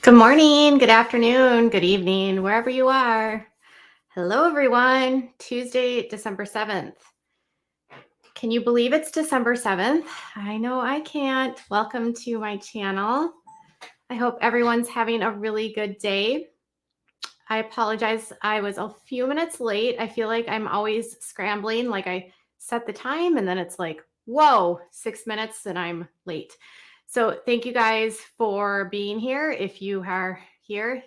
Good morning, good afternoon, good evening, wherever you are. Hello, everyone. Tuesday, December 7th. Can you believe it's December 7th? I know I can't. Welcome to my channel. I hope everyone's having a really good day. I apologize. I was a few minutes late. I feel like I'm always scrambling. Like I set the time and then it's like, whoa, 6 minutes and I'm late. So thank you guys for being here. If you are here,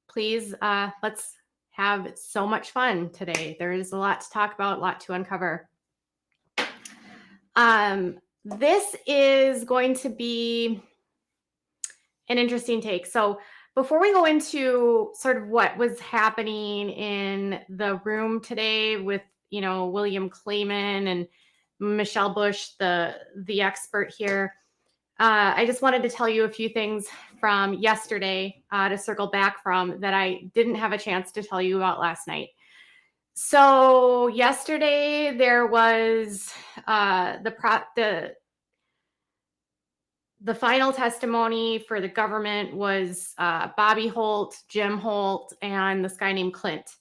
please, let's have so much fun today. There is a lot to talk about, a lot to uncover. This is going to be an interesting take. So before we go into sort of what was happening in the room today with, William Clayman and Michelle Bush, the expert here, I just wanted to tell you a few things from yesterday to circle back from that I didn't have a chance to tell you about last night. So yesterday there was the final testimony for the government was Bobby Holt, Jim Holt, and this guy named Clint.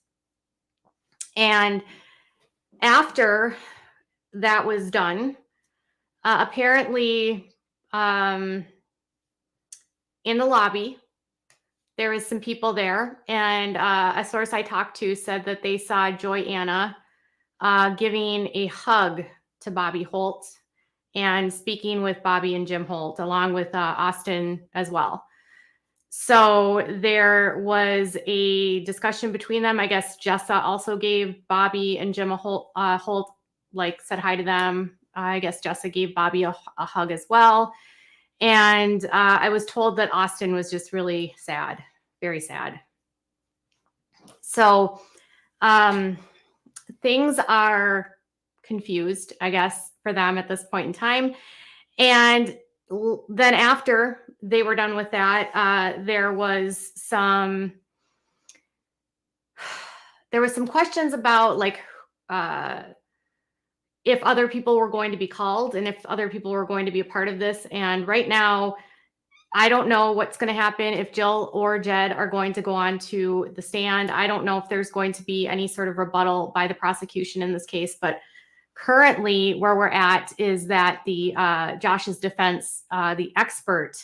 And after that was done, apparently in the lobby, there was some people there, and a source I talked to said that they saw Joy Anna giving a hug to Bobby Holt and speaking with Bobby and Jim Holt, along with Austin as well. So there was a discussion between them. I guess Jessa also gave Bobby and Jim Holt, said hi to them. I guess Jessa gave Bobby a hug as well. And I was told that Austin was just really sad, very sad. So things are confused, I guess, for them at this point in time. And then after they were done with that, there was some questions about if other people were going to be called and if other people were going to be a part of this. And right now, I don't know what's going to happen if Jill or Jed are going to go on to the stand. I don't know if there's going to be any sort of rebuttal by the prosecution in this case, but currently where we're at is that the Josh's defense, the expert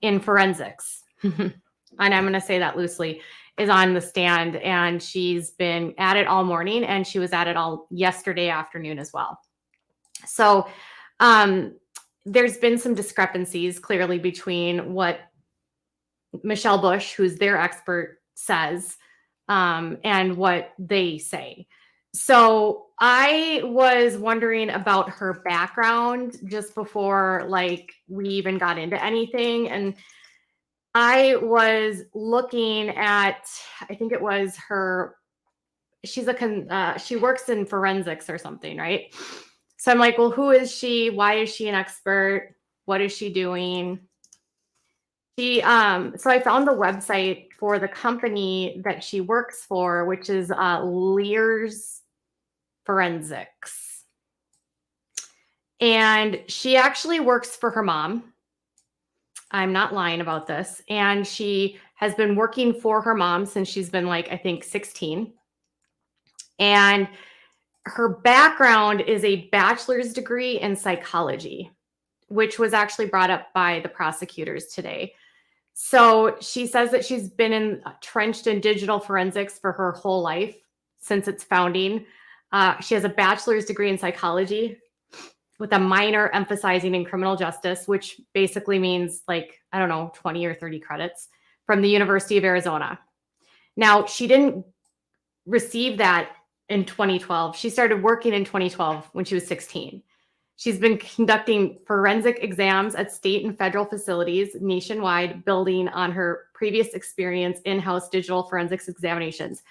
in forensics, and I'm going to say that loosely, is on the stand, and she's been at it all morning, and she was at it all yesterday afternoon as well. So there's been some discrepancies clearly between what Michelle Bush, who's their expert, says and what they say. So I was wondering about her background just before we even got into anything. And I was looking at, I think it was her, she works in forensics or something, right? So I'm like, well, who is she? Why is she an expert? What is she doing? So I found the website for the company that she works for, which is Lear's Forensics. And she actually works for her mom. I'm not lying about this. And she has been working for her mom since she's been I think 16. And her background is a bachelor's degree in psychology, which was actually brought up by the prosecutors today. So she says that she's been entrenched in digital forensics for her whole life since its founding. She has a bachelor's degree in psychology with a minor emphasizing in criminal justice, which basically means 20 or 30 credits from the University of Arizona. Now, she didn't receive that in 2012. She started working in 2012 when she was 16. She's been conducting forensic exams at state and federal facilities nationwide, building on her previous experience in-house digital forensics examinations.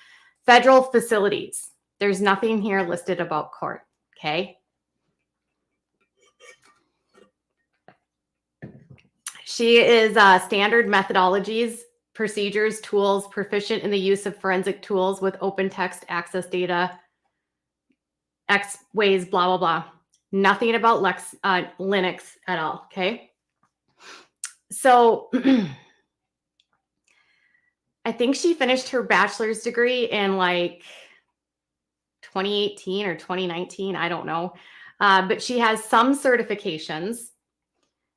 Federal facilities. There's nothing here listed about court, okay? She is standard methodologies, procedures, tools, proficient in the use of forensic tools with open text access data, X ways, blah, blah, blah. Nothing about Linux at all, okay? So I think she finished her bachelor's degree in like 2018 or 2019. I don't know. But she has some certifications.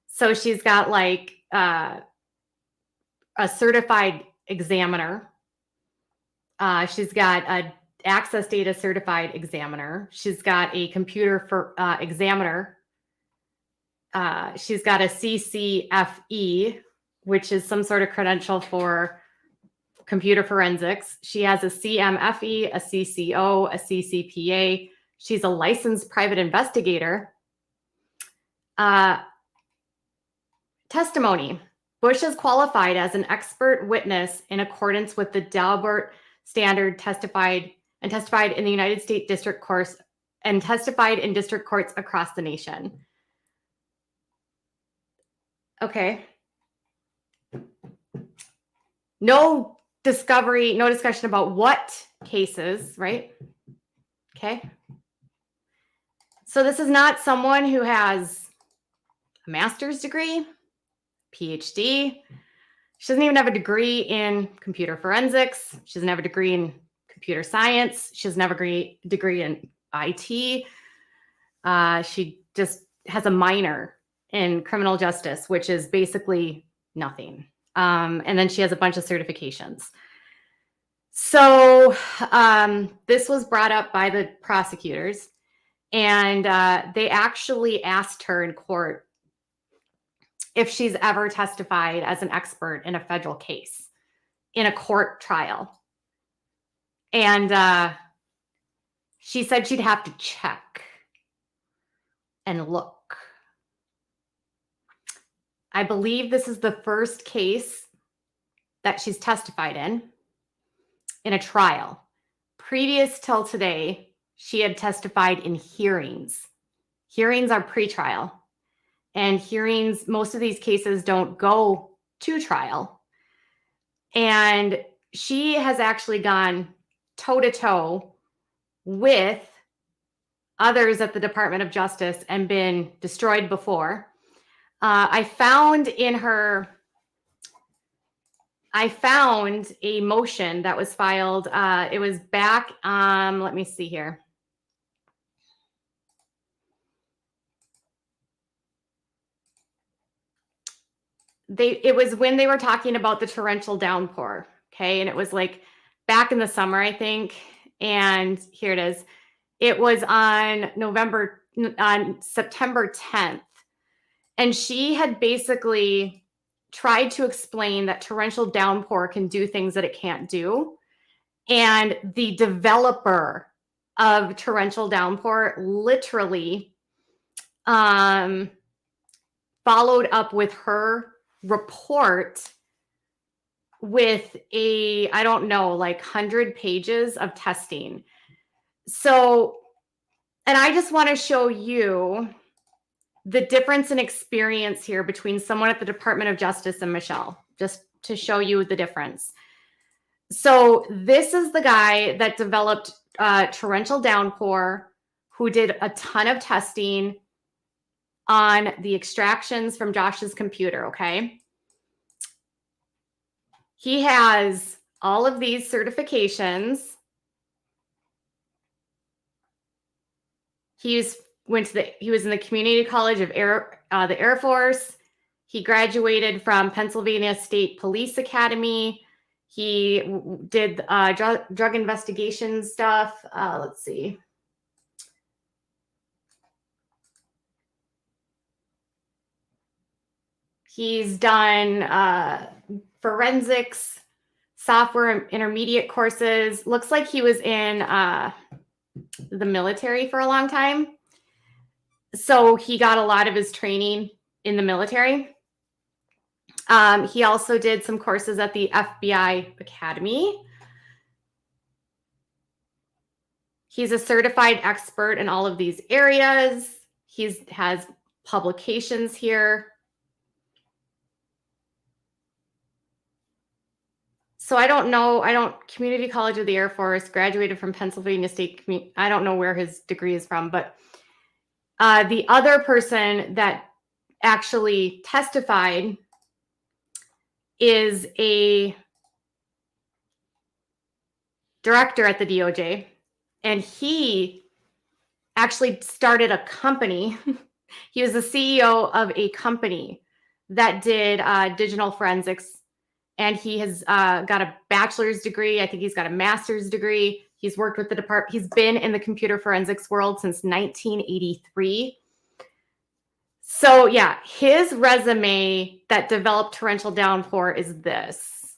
So she's got like a certified examiner. She's got a access data certified examiner. She's got a computer for examiner. She's got a CCFE, which is some sort of credential for computer forensics. She has a CMFE, a CCO, a CCPA. She's a licensed private investigator. Testimony. Bush is qualified as an expert witness in accordance with the Daubert standard, testified in the United States District Courts and testified in district courts across the nation. Okay. No discovery, no discussion about what cases, right? Okay. So this is not someone who has a master's degree, PhD. She doesn't even have a degree in computer forensics. She doesn't have a degree in computer science. She doesn't have a degree in IT. She just has a minor in criminal justice, which is basically nothing. And then she has a bunch of certifications. So this was brought up by the prosecutors, and they actually asked her in court if she's ever testified as an expert in a federal case in a court trial. And she said she'd have to check and look. I believe this is the first case that she's testified in a trial. Previous till today, she had testified in hearings. Hearings are pretrial. And hearings, most of these cases don't go to trial. And she has actually gone toe-to-toe with others at the Department of Justice and been destroyed before. I found a motion that was filed. It was back, let me see here. It was when they were talking about the torrential downpour. Okay. And it was like back in the summer, I think. And here it is. It was on September 10th. And she had basically tried to explain that torrential downpour can do things that it can't do. And the developer of torrential downpour literally followed up with her report with I don't know, like 100 pages of testing. So, and I just want to show you the difference in experience here between someone at the Department of Justice and Michelle, just to show you the difference. So this is the guy that developed torrential downpour, who did a ton of testing on the extractions from Josh's computer, okay? He has all of these certifications. He was in the Community College of the Air Force. He graduated from Pennsylvania State Police Academy. He did drug investigation stuff. Let's see. He's done forensics, software intermediate courses. Looks like he was in the military for a long time. So he got a lot of his training in the military. He also did some courses at the FBI Academy. He's a certified expert in all of these areas. He has publications here. So I don't know. Community College of the Air Force, graduated from Pennsylvania State. I don't know where his degree is from, but the other person that actually testified is a director at the DOJ, and he actually started a company. He was the CEO of a company that did digital forensics, and he has got a bachelor's degree. I think he's got a master's degree. He's worked with the department. He's been in the computer forensics world since 1983. So yeah, his resume that developed torrential downpour is this.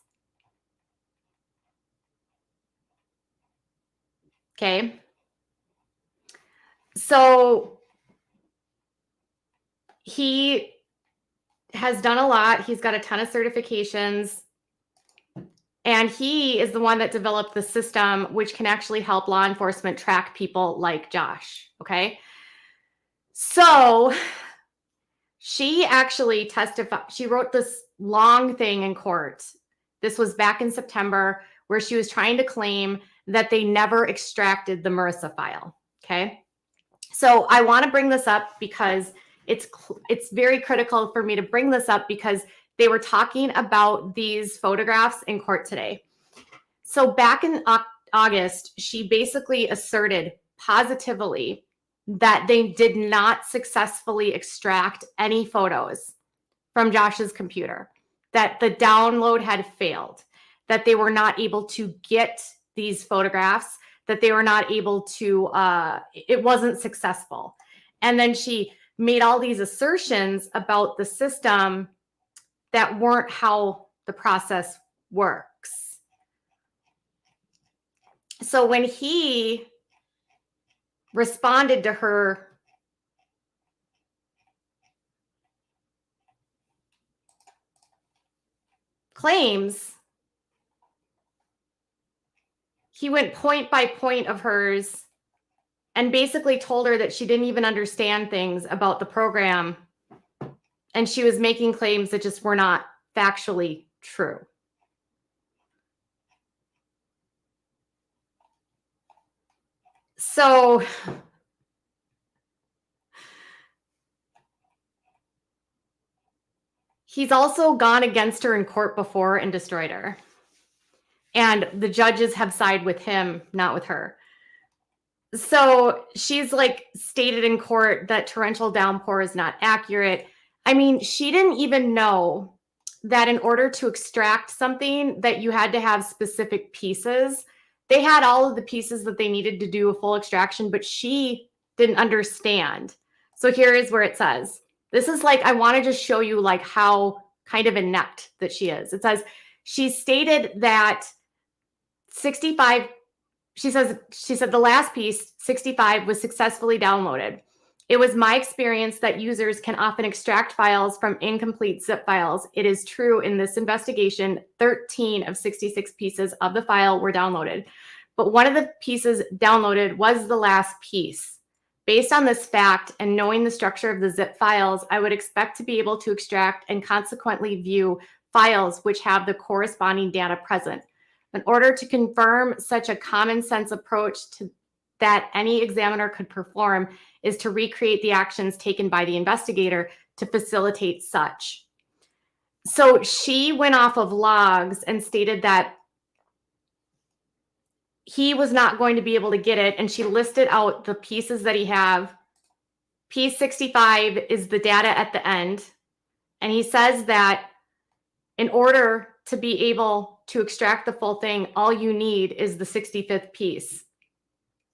Okay. So he has done a lot. He's got a ton of certifications. And he is the one that developed the system which can actually help law enforcement track people like Josh. Okay. So she actually testified. She wrote this long thing in court. This was back in September, where she was trying to claim that they never extracted the MRSA file. Okay. So I want to bring this up because it's very critical for me to bring this up because they were talking about these photographs in court today. So back in August, she basically asserted positively that they did not successfully extract any photos from Josh's computer, that the download had failed, that they were not able to get these photographs, that they were not able to, it wasn't successful. And then she made all these assertions about the system that weren't how the process works. So when he responded to her claims, he went point by point of hers and basically told her that she didn't even understand things about the program. And she was making claims that just were not factually true. So he's also gone against her in court before and destroyed her. And the judges have sided with him, not with her. So she's like stated in court that torrential downpour is not accurate. I mean, she didn't even know that in order to extract something that you had to have specific pieces. They had all of the pieces that they needed to do a full extraction, but she didn't understand. So here is where it says, this is like, I want to just show you like how kind of inept that she is. It says, she stated that 65, she said the last piece, 65, was successfully downloaded. It was my experience that users can often extract files from incomplete zip files. It is true in this investigation, 13 of 66 pieces of the file were downloaded, but one of the pieces downloaded was the last piece. Based on this fact and knowing the structure of the zip files, I would expect to be able to extract and consequently view files which have the corresponding data present. In order to confirm such a common sense approach to that any examiner could perform is to recreate the actions taken by the investigator to facilitate such. So she went off of logs and stated that he was not going to be able to get it. And she listed out the pieces that he have. Piece 65 is the data at the end. And he says that in order to be able to extract the full thing, all you need is the 65th piece.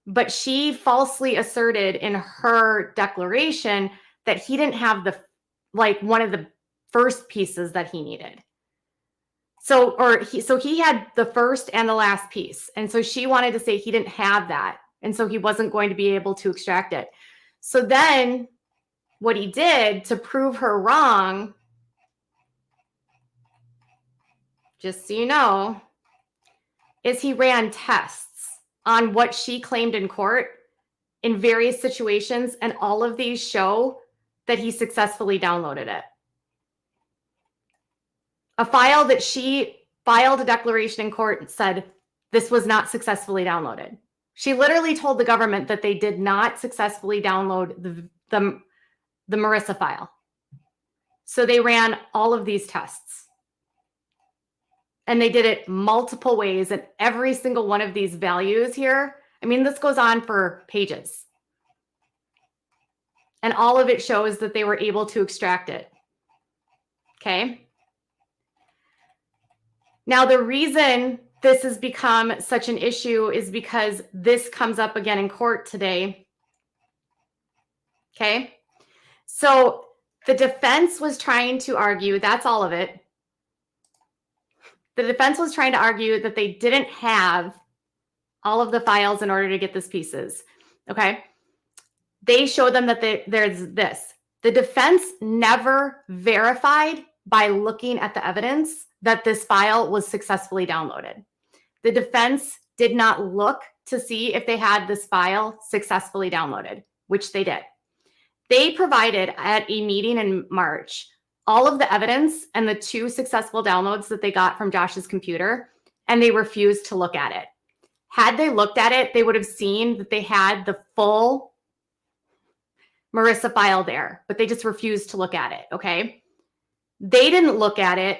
But she falsely asserted in her declaration that he didn't have the, like, one of the first pieces that he needed. So he had the first and the last piece. And so she wanted to say he didn't have that. And so he wasn't going to be able to extract it. So then what he did to prove her wrong, just so you know, is he ran tests on what she claimed in court in various situations. And all of these show that he successfully downloaded it. A file that she filed a declaration in court and said this was not successfully downloaded. She literally told the government that they did not successfully download the MRSA file. So they ran all of these tests. And they did it multiple ways, and every single one of these values here, I mean, this goes on for pages. And all of it shows that they were able to extract it. Okay. Now, the reason this has become such an issue is because this comes up again in court today. Okay. So the defense was trying to argue, that's all of it. The defense was trying to argue that they didn't have all of the files in order to get these pieces. Okay. They showed them that there's this. The defense never verified by looking at the evidence that this file was successfully downloaded. The defense did not look to see if they had this file successfully downloaded, which they did. They provided at a meeting in March all of the evidence and the 2 successful downloads that they got from Josh's computer, and they refused to look at it. Had they looked at it, they would have seen that they had the full Marissa file there, but they just refused to look at it, okay? They didn't look at it,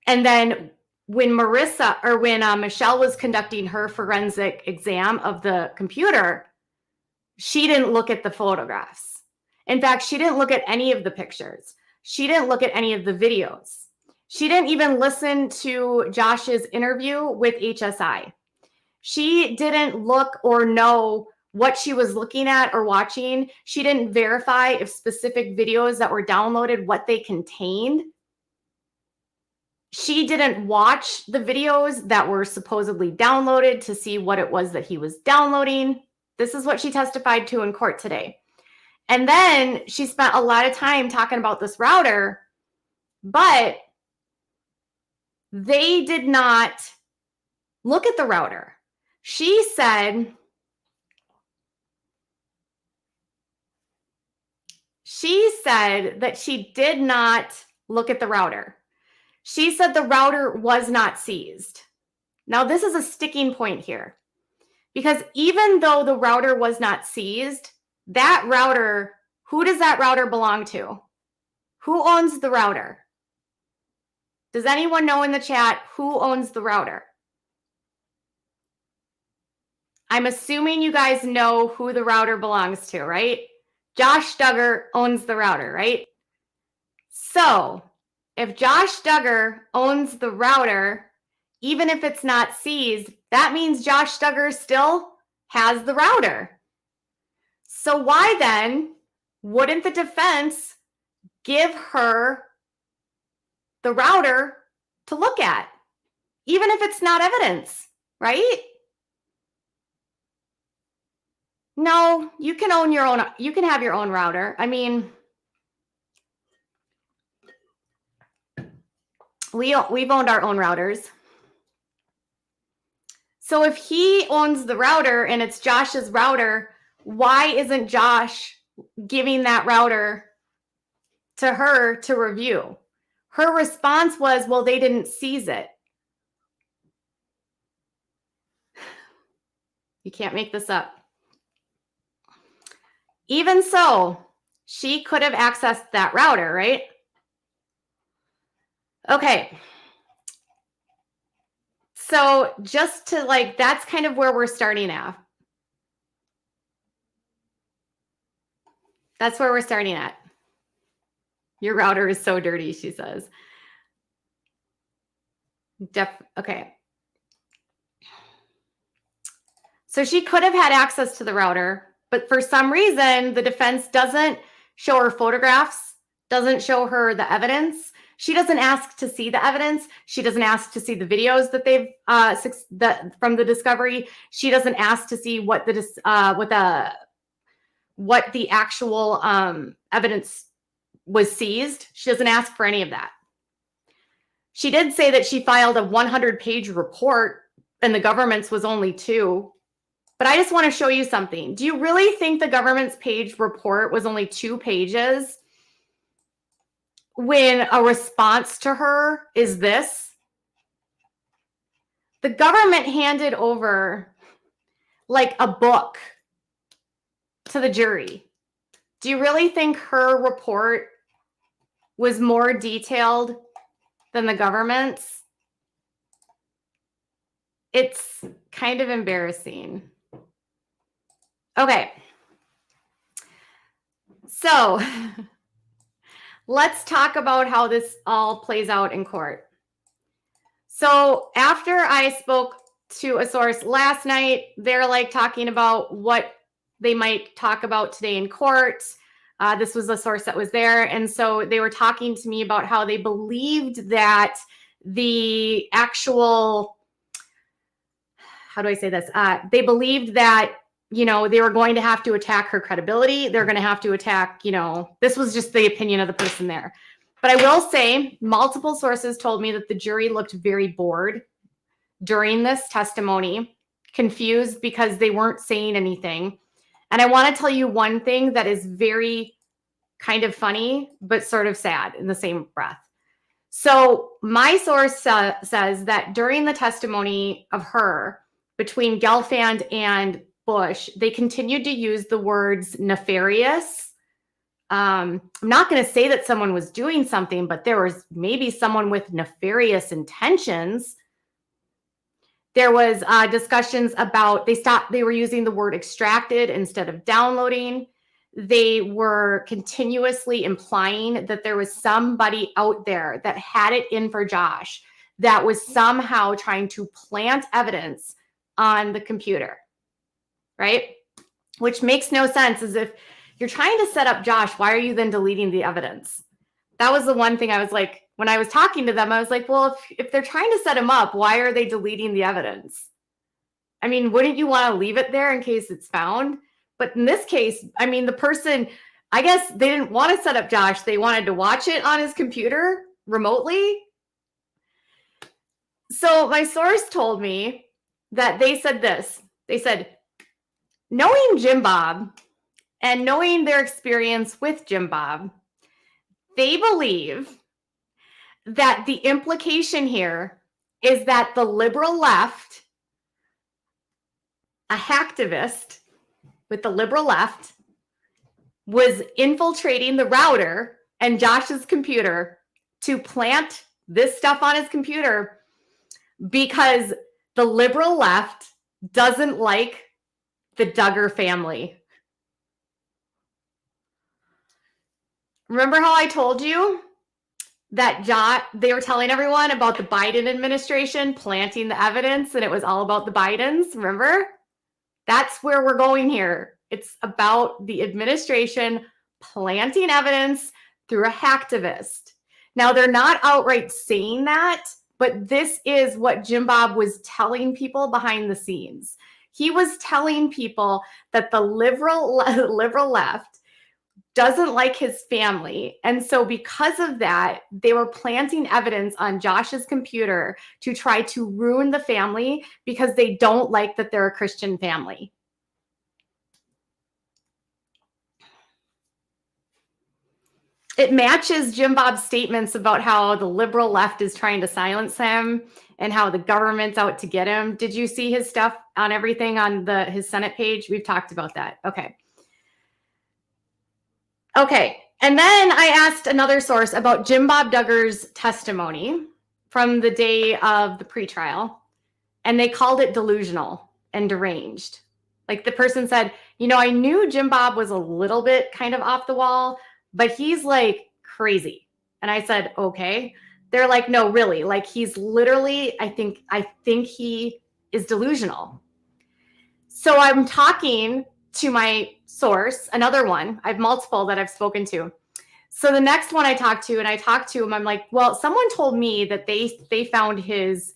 and then when Michelle was conducting her forensic exam of the computer, she didn't look at the photographs. In fact, she didn't look at any of the pictures. She didn't look at any of the videos. She didn't even listen to Josh's interview with HSI. She didn't look or know what she was looking at or watching. She didn't verify if specific videos that were downloaded, what they contained. She didn't watch the videos that were supposedly downloaded to see what it was that he was downloading. This is what she testified to in court today. And then she spent a lot of time talking about this router, but they did not look at the router. She said that she did not look at the router. She said the router was not seized. Now, this is a sticking point here, because even though the router was not seized, that router, who does that router belong to? Who owns the router? Does anyone know in the chat who owns the router? I'm assuming you guys know who the router belongs to, right? Josh Duggar owns the router, right? So if Josh Duggar owns the router, even if it's not seized, that means Josh Duggar still has the router. So why then wouldn't the defense give her the router to look at, even if it's not evidence, right? No, you can own your own, you can have your own router. I mean, we've owned our own routers. So if he owns the router and it's Josh's router, why isn't Josh giving that router to her to review? Her response was, well, they didn't seize it. You can't make this up. Even so, she could have accessed that router, right? Okay. So just to that's kind of where we're starting at. That's where we're starting at. Your router is so dirty, she says. Okay. So she could have had access to the router, but for some reason, the defense doesn't show her photographs, doesn't show her the evidence. She doesn't ask to see the evidence. She doesn't ask to see the videos that they've from the discovery. She doesn't ask to see what the actual evidence was seized. She doesn't ask for any of that. She did say that she filed a 100-page report and the government's was only 2. But I just want to show you something. Do you really think the government's page report was only 2 pages when a response to her is this? The government handed over like a book to the jury. Do you really think her report was more detailed than the government's? It's kind of embarrassing. Okay. So let's talk about how this all plays out in court. So after I spoke to a source last night, they're like talking about what they might talk about today in court. This was a source that was there. And so they were talking to me about how they believed that the actual, how do I say this? They believed that, you know, they were going to have to attack her credibility. They're going to have to attack, you know, this was just the opinion of the person there. But I will say multiple sources told me that the jury looked very bored during this testimony, confused because they weren't saying anything. And I want to tell you one thing that is very kind of funny, but sort of sad in the same breath. So my source says that during the testimony of her between Gelfand and Bush, they continued to use the words nefarious. I'm not going to say that someone was doing something, but there was maybe someone with nefarious intentions. There was discussions about they were using the word extracted instead of downloading. They were continuously implying that there was somebody out there that had it in for Josh that was somehow trying to plant evidence on the computer, right? Which makes no sense. As if you're trying to set up Josh, why are you then deleting the evidence? That was the one thing I was like, when I was talking to them, I was like, well, if they're trying to set him up, why are they deleting the evidence? I mean, wouldn't you want to leave it there in case it's found? But in this case, I mean, the person, I guess they didn't want to set up Josh. They wanted to watch it on his computer remotely. So my source told me that they said this. They said, knowing Jim Bob and knowing their experience with Jim Bob, they believe that the implication here is that the liberal left, a hacktivist with the liberal left, was infiltrating the router and Josh's computer to plant this stuff on his computer because the liberal left doesn't like the Duggar family. Remember how I told you that they were telling everyone about the Biden administration planting the evidence and it was all about the Bidens? Remember? That's where we're going here. It's about the administration planting evidence through a hacktivist. Now, they're not outright saying that, but this is what Jim Bob was telling people behind the scenes. He was telling people that the liberal left doesn't like his family. And so because of that, they were planting evidence on Josh's computer to try to ruin the family because they don't like that they're a Christian family. It matches Jim Bob's statements about how the liberal left is trying to silence him and how the government's out to get him. Did you see his stuff on everything on his Senate page? We've talked about that. Okay. And then I asked another source about Jim Bob Duggar's testimony from the day of the pretrial, and they called it delusional and deranged. Like the person said, you know, I knew Jim Bob was a little bit kind of off the wall, but he's like crazy. And I said, okay. They're like, no, really, like he's literally, I think he is delusional. So I'm talking to my source, another one. I have multiple that I've spoken to. So the next one I talked to him, I'm like, well, someone told me that they found his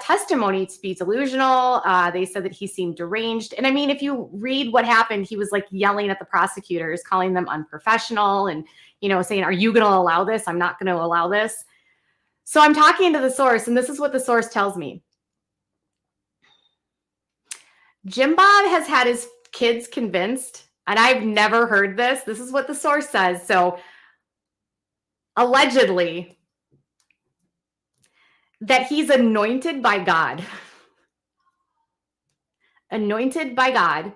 testimony to be delusional. They said that he seemed deranged. And I mean, if you read what happened, he was like yelling at the prosecutors, calling them unprofessional and, you know, saying, are you going to allow this? I'm not going to allow this. So I'm talking to the source, and this is what the source tells me. Jim Bob has had his kids convinced, and I've never heard this. This is what the source says. So allegedly, that he's anointed by God. Anointed by God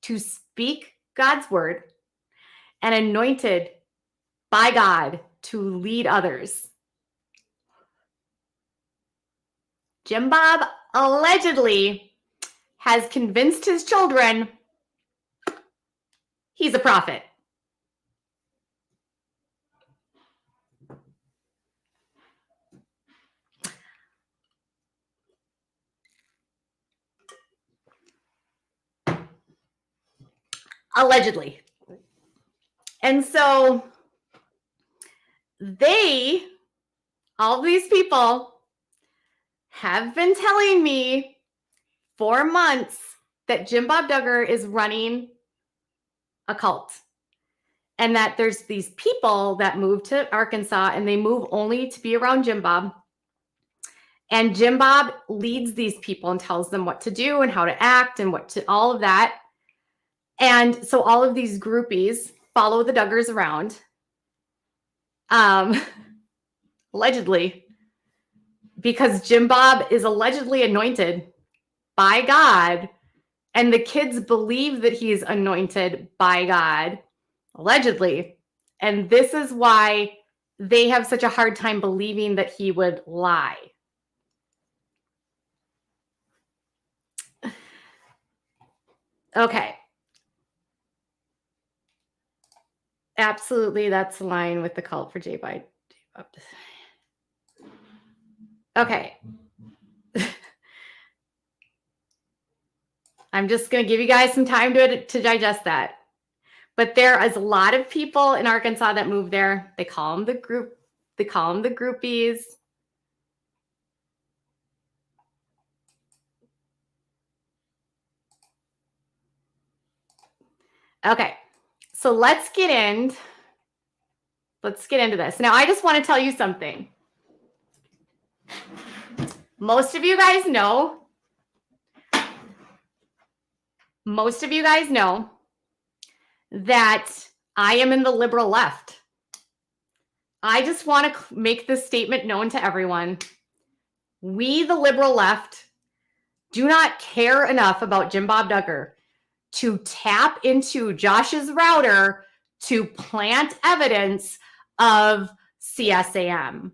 to speak God's word and anointed by God to lead others. Jim Bob allegedly has convinced his children he's a prophet. Allegedly. And so all these people have been telling me for months that Jim Bob Duggar is running a cult. And that there's these people that move to Arkansas and they move only to be around Jim Bob. And Jim Bob leads these people and tells them what to do and how to act and all of that. And so all of these groupies follow the Duggars around. Allegedly, because Jim Bob is allegedly anointed by God, and the kids believe that he's anointed by God, allegedly. And this is why they have such a hard time believing that he would lie. Okay. Absolutely, that's the line with the cult for J. Biden. Okay. I'm just going to give you guys some time to digest that. But there is a lot of people in Arkansas that move there. They call them the group. They call them the groupies. Okay. So let's get into this. Now, I just want to tell you something. Most of you guys know that I am in the liberal left. I just want to make this statement known to everyone. We, the liberal left, do not care enough about Jim Bob Duggar to tap into Josh's router to plant evidence of CSAM.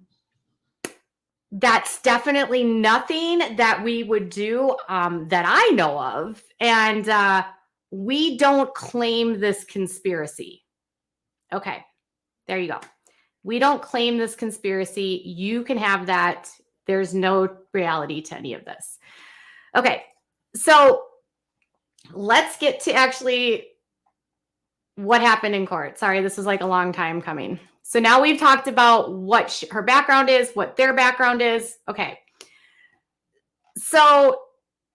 That's definitely nothing that we would do that I know of. And we don't claim this conspiracy. Okay, there you go. We don't claim this conspiracy. You can have that. There's no reality to any of this. Okay, so let's get to actually what happened in court. Sorry, this was like a long time coming. So now we've talked about what her background is, what their background is. Okay. So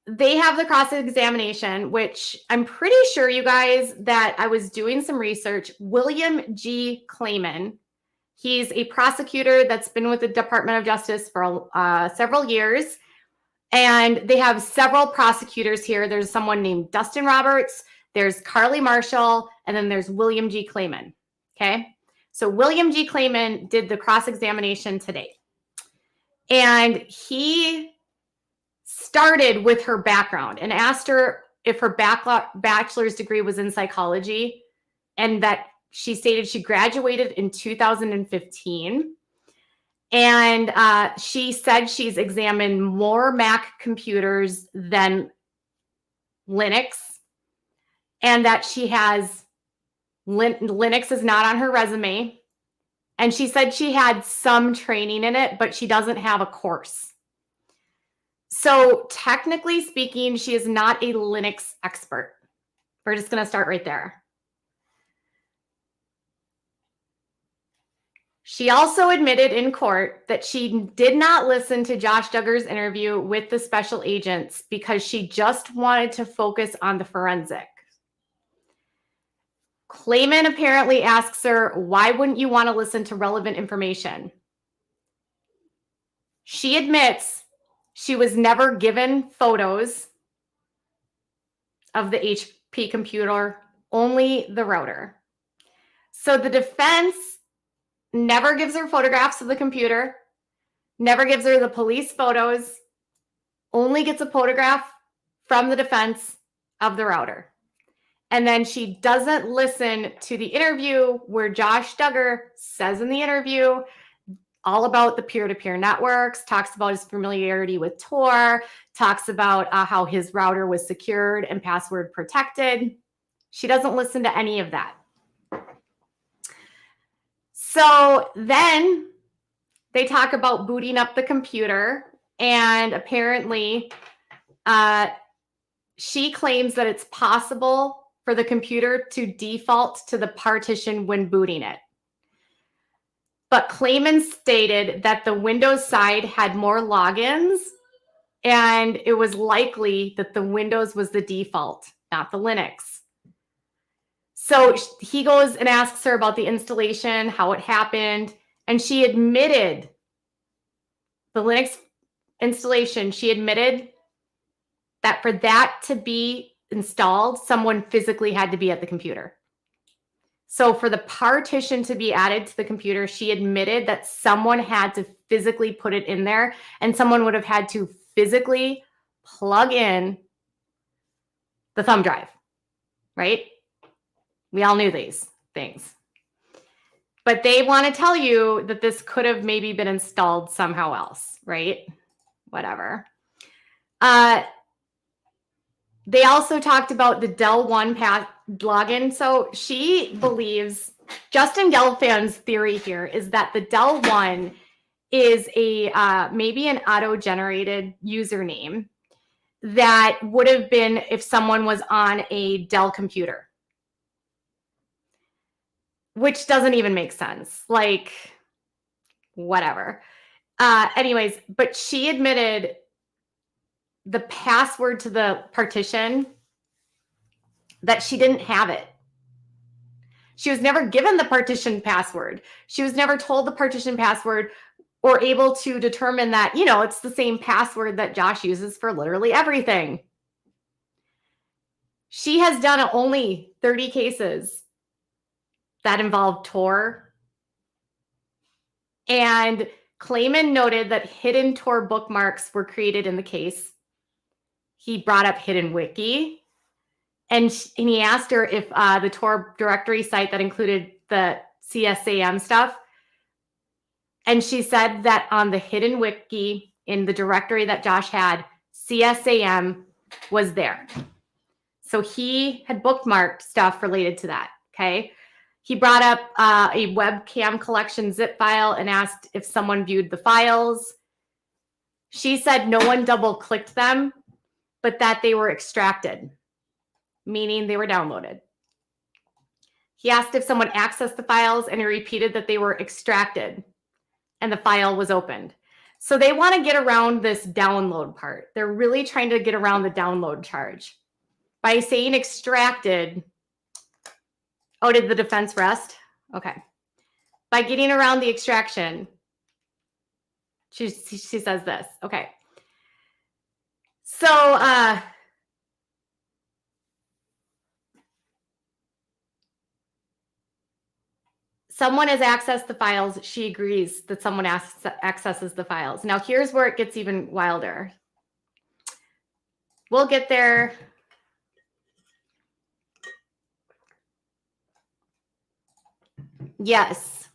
they have the cross-examination, which I'm pretty sure, you guys, that I was doing some research. William Clayman, he's a prosecutor that's been with the Department of Justice for several years. And they have several prosecutors here. There's someone named Dustin Roberts, there's Carly Marshall, and then there's William Clayman. Okay. So William Clayman did the cross-examination today. And he started with her background and asked her if her bachelor's degree was in psychology, and that she stated she graduated in 2015. And she said she's examined more Mac computers than Linux, and that she has Linux is not on her resume. And she said she had some training in it, but she doesn't have a course. So technically speaking, she is not a Linux expert. We're just going to start right there. She also admitted in court that she did not listen to Josh Duggar's interview with the special agents because she just wanted to focus on the forensic. Clayman apparently asks her, why wouldn't you want to listen to relevant information? She admits she was never given photos of the HP computer, only the router. So the defense never gives her photographs of the computer, never gives her the police photos, only gets a photograph from the defense of the router. And then she doesn't listen to the interview where Josh Duggar says in the interview, all about the peer-to-peer networks, talks about his familiarity with Tor, talks about how his router was secured and password protected. She doesn't listen to any of that. So then they talk about booting up the computer, and apparently she claims that it's possible for the computer to default to the partition when booting it. But Clayman stated that the Windows side had more logins, and it was likely that the Windows was the default, not the Linux. So he goes and asks her about the installation, how it happened, and she admitted the Linux installation. She admitted that for that to be installed, someone physically had to be at the computer. So for the partition to be added to the computer, she admitted that someone had to physically put it in there, and someone would have had to physically plug in the thumb drive, right? We all knew these things. But they want to tell you that this could have maybe been installed somehow else, right? Whatever. They also talked about the Dell One login. So she believes, Justin Gelfand's theory here is that the Dell One is a maybe an auto-generated username that would have been if someone was on a Dell computer, which doesn't even make sense. Like, whatever. Anyways, but she admitted the password to the partition, that she didn't have it. She was never given the partition password. She was never told the partition password or able to determine that, you know, it's the same password that Josh uses for literally everything. She has done only 30 cases that involved Tor. And Clayman noted that hidden Tor bookmarks were created in the case. He brought up Hidden Wiki, and he asked her if the Tor directory site that included the CSAM stuff. And she said that on the Hidden Wiki in the directory that Josh had, CSAM was there. So he had bookmarked stuff related to that, okay? He brought up a webcam collection zip file and asked if someone viewed the files. She said no one double-clicked them, but that they were extracted, meaning they were downloaded. He asked if someone accessed the files, and he repeated that they were extracted and the file was opened. So they want to get around this download part. They're really trying to get around the download charge by saying extracted. Oh, did the defense rest? Okay. By getting around the extraction, she says this. Okay. So someone has accessed the files. She agrees that someone accesses the files. Now, here's where it gets even wilder. We'll get there. Yes.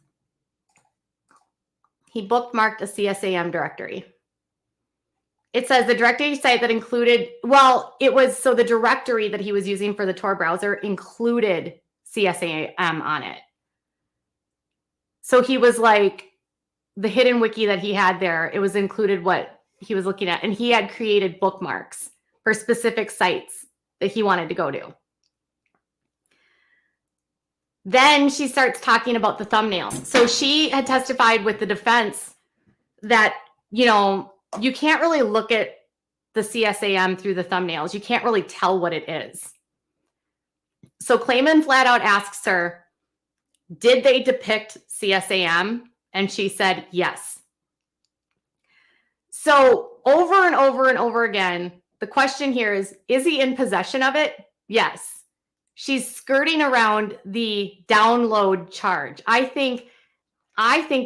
He bookmarked a CSAM directory. It says the directory site that included, well, it was, so the directory that he was using for the Tor browser included CSAM on it. So he was like, the hidden wiki that he had there, it was included what he was looking at. And he had created bookmarks for specific sites that he wanted to go to. Then she starts talking about the thumbnail. So she had testified with the defense that, you know, you can't really look at the CSAM through the thumbnails. You can't really tell what it is. So Clayman flat out asks her, did they depict CSAM? And she said, yes. So over and over and over again, the question here is he in possession of it? Yes. She's skirting around the download charge. I think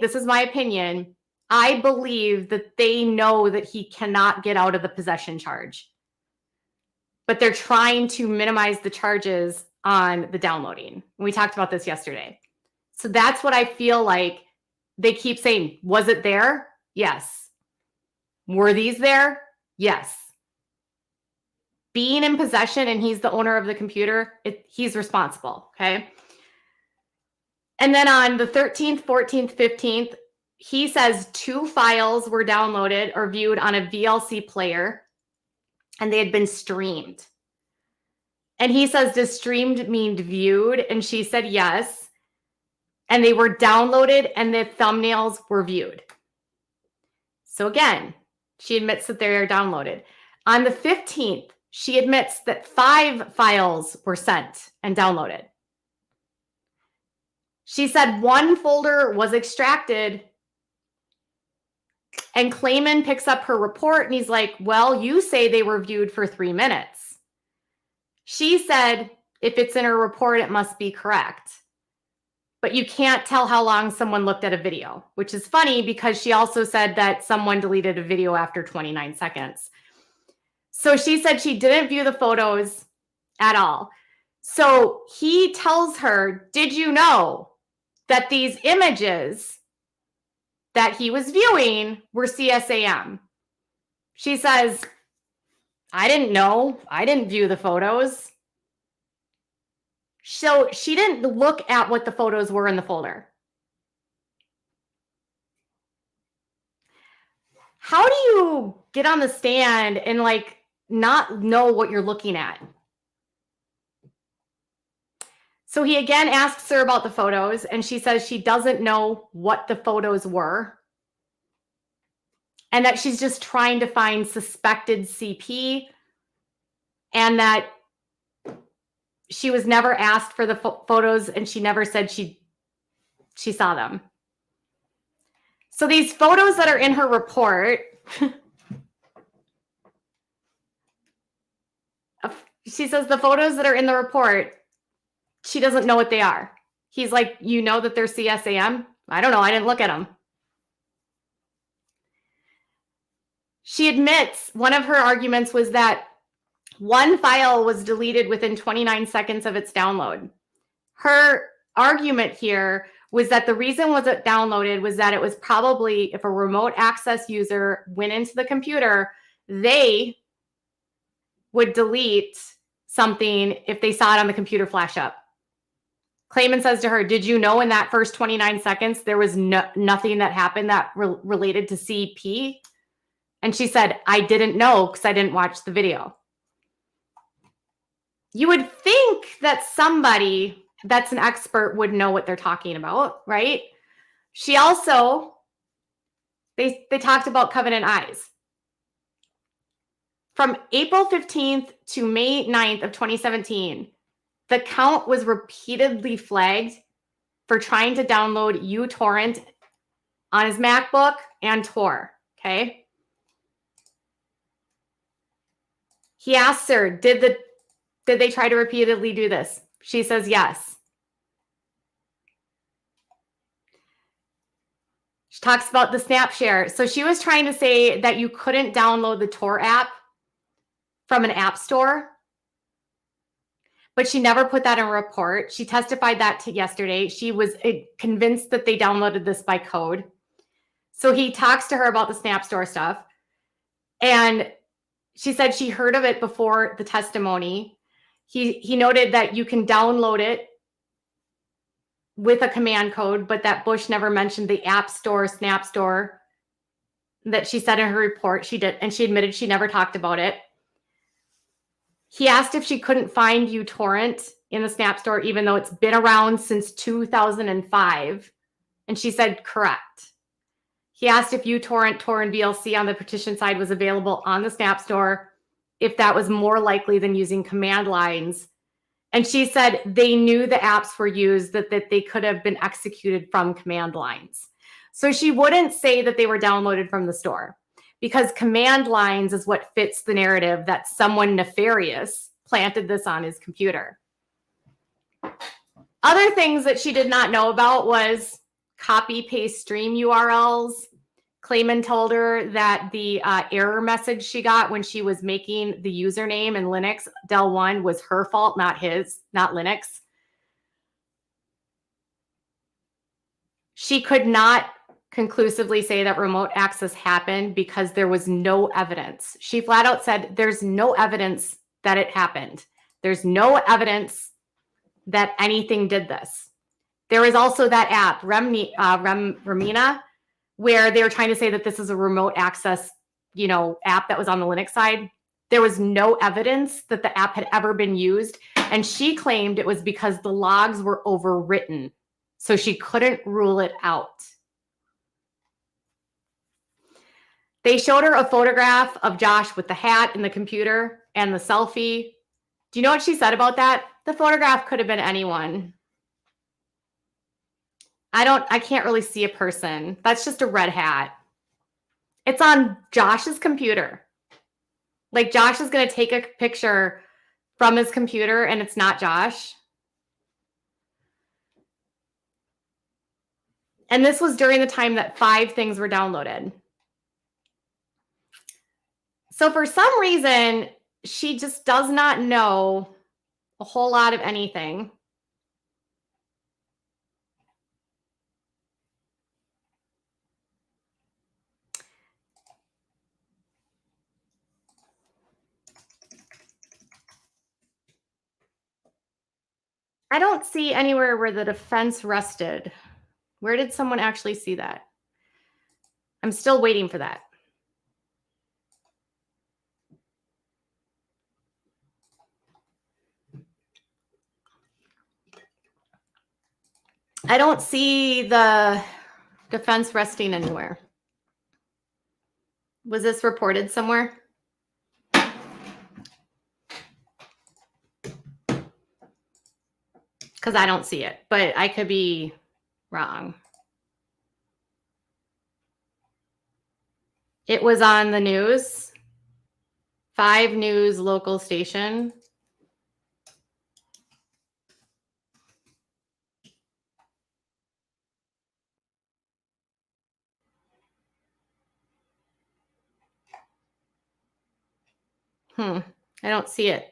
this is my opinion. I believe that they know that he cannot get out of the possession charge, but they're trying to minimize the charges on the downloading. We talked about this yesterday. So that's what I feel like they keep saying, was it there? Yes. Were these there? Yes. Being in possession and he's the owner of the computer, he's responsible, okay? And then on the 13th, 14th, 15th, he says 2 files were downloaded or viewed on a VLC player and they had been streamed. And he says, does streamed mean viewed? And she said yes. And they were downloaded and the thumbnails were viewed. So again, she admits that they are downloaded. On the 15th, she admits that 5 files were sent and downloaded. She said 1 folder was extracted, and Clayman picks up her report and he's like, well, you say they were viewed for 3 minutes. She said, if it's in her report, it must be correct. But you can't tell how long someone looked at a video, which is funny because she also said that someone deleted a video after 29 seconds. So she said she didn't view the photos at all. So he tells her, did you know that these images that he was viewing were CSAM? She says, I didn't know. I didn't view the photos. So she didn't look at what the photos were in the folder. How do you get on the stand and like not know what you're looking at? So he again asks her about the photos and she says she doesn't know what the photos were and that she's just trying to find suspected CP and that she was never asked for the photos and she never said she saw them. So these photos that are in her report, she says the photos that are in the report, she doesn't know what they are. He's like, you know that they're CSAM? I don't know. I didn't look at them. She admits one of her arguments was that 1 file was deleted within 29 seconds of its download. Her argument here was that the reason was it downloaded was that it was probably if a remote access user went into the computer, they would delete something if they saw it on the computer flash up. Clayman says to her, did you know in that first 29 seconds there was nothing that happened that related to CP? And she said, I didn't know because I didn't watch the video. You would think that somebody that's an expert would know what they're talking about, right? She also, they talked about Covenant Eyes. From April 15th to May 9th of 2017, the account was repeatedly flagged for trying to download uTorrent on his MacBook and Tor, okay? He asks her, did they try to repeatedly do this? She says yes. She talks about the snap share. So she was trying to say that you couldn't download the Tor app from an app store, but she never put that in a report. She testified that to yesterday. She was convinced that they downloaded this by code. So he talks to her about the Snap Store stuff. And she said she heard of it before the testimony. He noted that you can download it with a command code, but that Bush never mentioned the App Store, Snap Store that she said in her report. She did, and she admitted she never talked about it. He asked if she couldn't find uTorrent in the Snap Store, even though it's been around since 2005. And she said, correct. He asked if uTorrent, Tor, and VLC on the petition side was available on the Snap Store, if that was more likely than using command lines. And she said they knew the apps were used, that they could have been executed from command lines. So she wouldn't say that they were downloaded from the store because command lines is what fits the narrative that someone nefarious planted this on his computer. Other things that she did not know about was copy paste stream URLs. Clayman told her that the error message she got when she was making the username in Linux, Del 1, was her fault, not his, not Linux. She could not conclusively say that remote access happened because there was no evidence. She flat out said there's no evidence that it happened. There's no evidence that anything did this. There is also that app, Remina, where they were trying to say that this is a remote access, app that was on the Linux side. There was no evidence that the app had ever been used. And she claimed it was because the logs were overwritten. So she couldn't rule it out. They showed her a photograph of Josh with the hat and the computer and the selfie. Do you know what she said about that? The photograph could have been anyone. I can't really see a person. That's just a red hat. It's on Josh's computer. Like Josh is going to take a picture from his computer and it's not Josh. And this was during the time that 5 things were downloaded. So for some reason, she just does not know a whole lot of anything. I don't see anywhere where the defense rested. Where did someone actually see that? I'm still waiting for that. I don't see the defense resting anywhere. Was this reported somewhere? Because I don't see it, but I could be wrong. It was on the news, 5 News local station. I don't see it.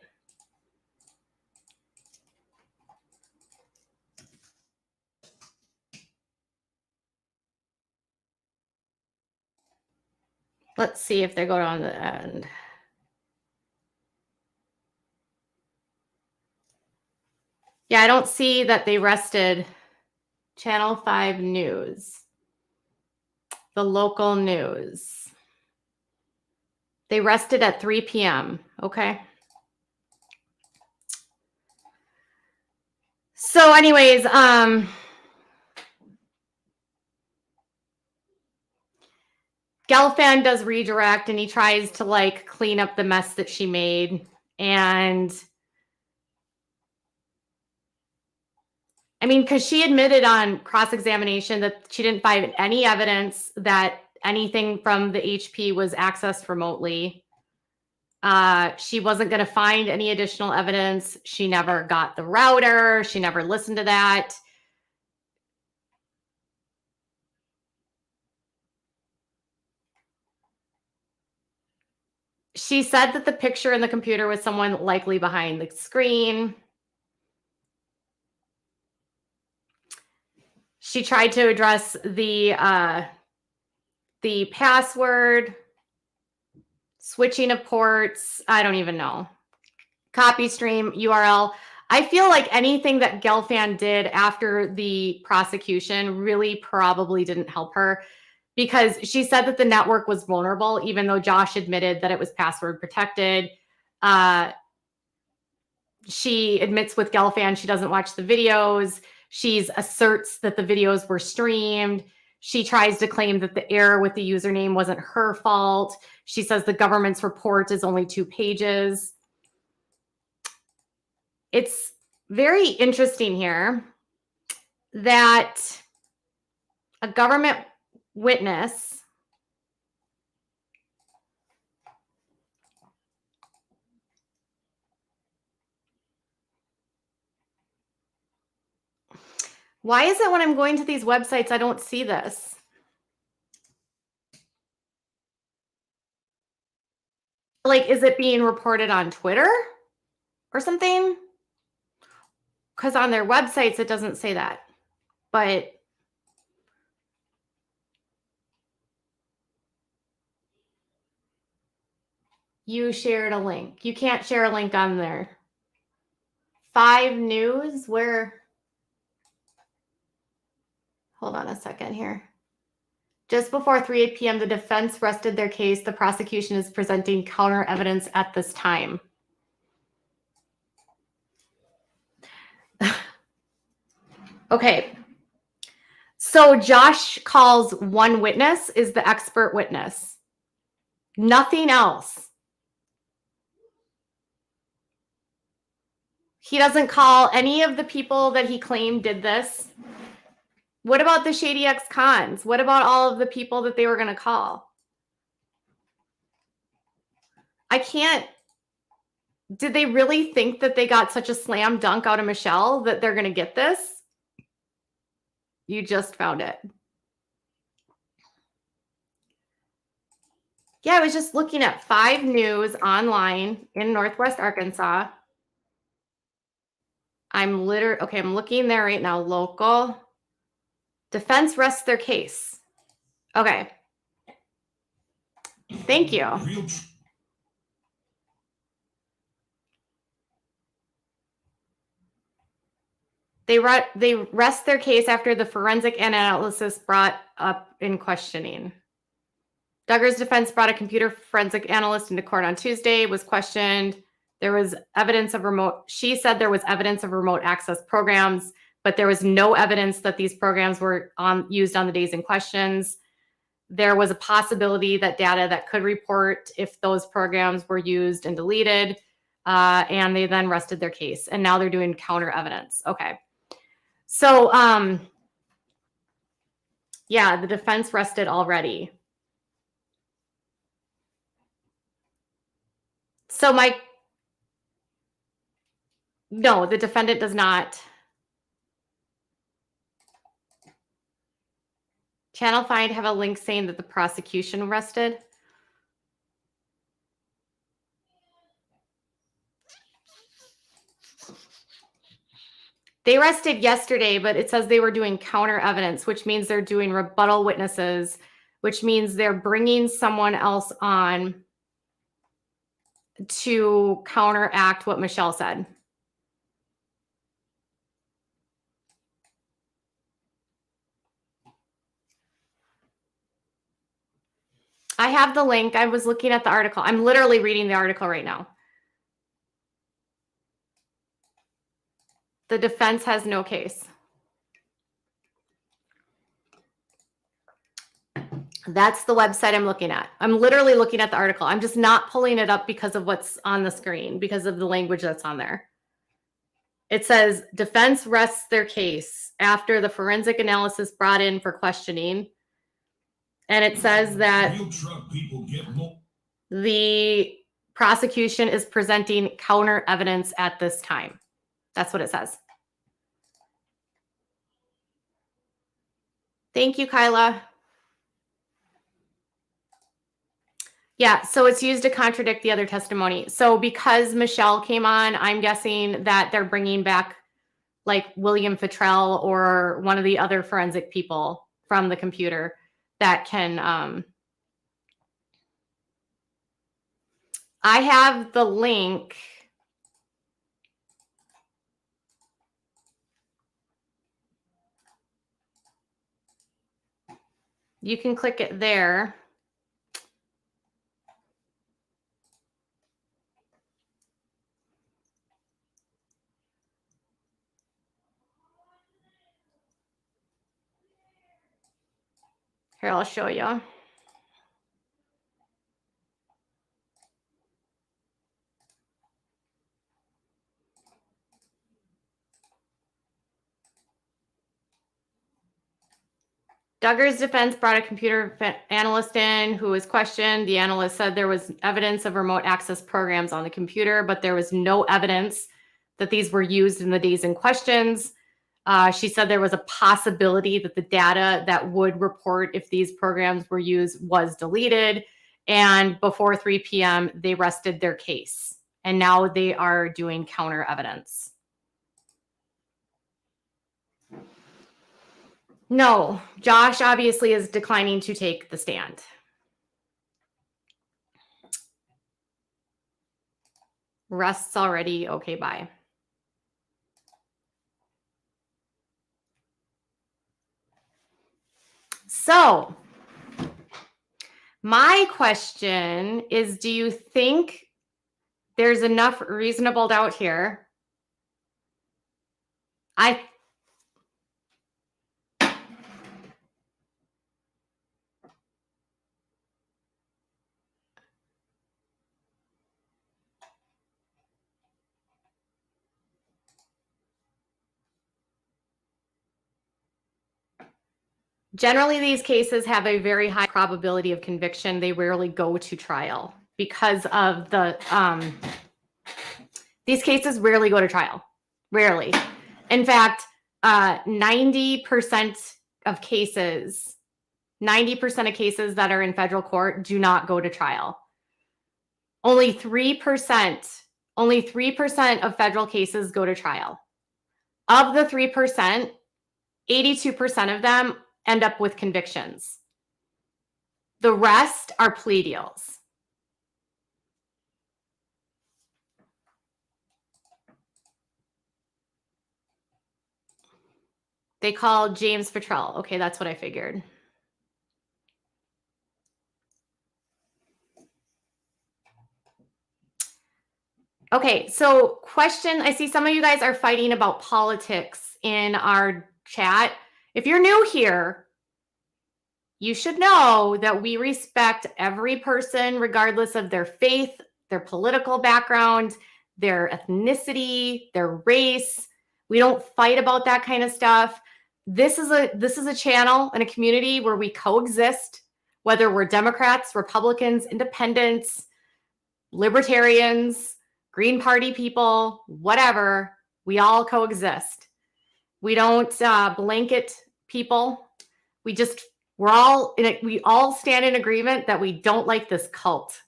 Let's see if they go down the end. Yeah, I don't see that they rested Channel 5 News, the local news. They rested at 3 p.m. Okay. So anyways, Gelfand does redirect and he tries to like clean up the mess that she made. And I mean, because she admitted on cross-examination that she didn't find any evidence that anything from the HP was accessed remotely. She wasn't going to find any additional evidence. She never got the router. She never listened to that. She said that the picture in the computer was someone likely behind the screen. She tried to address the password, switching of ports. I don't even know. Copy stream URL. I feel like anything that Gelfand did after the prosecution really probably didn't help her, because she said that the network was vulnerable, even though Josh admitted that it was password protected. She admits with Gelfand she doesn't watch the videos. She asserts that the videos were streamed. She tries to claim that the error with the username wasn't her fault. She says the government's report is only 2 pages. It's very interesting here that a government witness Why is it when I'm going to these websites, I don't see this? Like, is it being reported on Twitter or something? Because on their websites, it doesn't say that. But You shared a link. You can't share a link on there. 5 News, where? Hold on a second here. Just before 3 p.m., the defense rested their case. The prosecution is presenting counter evidence at this time. Okay. So Josh calls one witness is the expert witness. Nothing else. He doesn't call any of the people that he claimed did this. What about the shady ex-cons? What about all of the people that they were going to call? I can't. Did they really think that they got such a slam dunk out of Michelle that they're going to get this? You just found it. Yeah, I was just looking at 5 News online in Northwest Arkansas. I'm looking there right now. Local. Defense rests their case. Okay. Thank you. They rest their case after the forensic analysis brought up in questioning. Duggar's defense brought a computer forensic analyst into court on Tuesday, was questioned. There was evidence of she said there was evidence of remote access programs, but there was no evidence that these programs were used on the days in questions. There was a possibility that data that could report if those programs were used and deleted, and they then rested their case. And now they're doing counter evidence. Okay. So, yeah, the defense rested already. So no, the defendant does not. Channel 5 have a link saying that the prosecution rested. They rested yesterday, but it says they were doing counter evidence, which means they're doing rebuttal witnesses, which means they're bringing someone else on to counteract what Michelle said. I have the link. I was looking at the article. I'm literally reading the article right now. The defense has no case. That's the website I'm looking at. I'm literally looking at the article. I'm just not pulling it up because of what's on the screen, because of the language that's on there. It says defense rests their case after the forensic analysis brought in for questioning. And it says that the prosecution is presenting counter evidence at this time. That's what it says. Thank you, Kyla. Yeah, so it's used to contradict the other testimony. So because Michelle came on, I'm guessing that they're bringing back like William Clayman or one of the other forensic people from the computer that can. I have the link. You can click it there. Here, I'll show you. Duggar's defense brought a computer analyst in who was questioned. The analyst said there was evidence of remote access programs on the computer, but there was no evidence that these were used in the days in questions. She said there was a possibility that the data that would report if these programs were used was deleted. And before 3 p.m., they rested their case. And now they are doing counter evidence. No, Josh obviously is declining to take the stand. Rust's already. Okay, bye. So my question is, do you think there's enough reasonable doubt here? Generally, these cases have a very high probability of conviction. They rarely go to trial because of the, these cases rarely go to trial, rarely. In fact, 90% of cases, 90% of cases that are in federal court do not go to trial. Only 3% of federal cases go to trial. Of the 3%, 82% of them end up with convictions. The rest are plea deals. They called James Futrell. Okay, that's what I figured. Okay, so question, I see some of you guys are fighting about politics in our chat. If you're new here, you should know that we respect every person regardless of their faith, their political background, their ethnicity, their race. We don't fight about that kind of stuff. This is a channel and a community where we coexist, whether we're Democrats, Republicans, independents, libertarians, Green Party people, whatever, we all coexist. We don't blanket people. We all stand in agreement that we don't like this cult.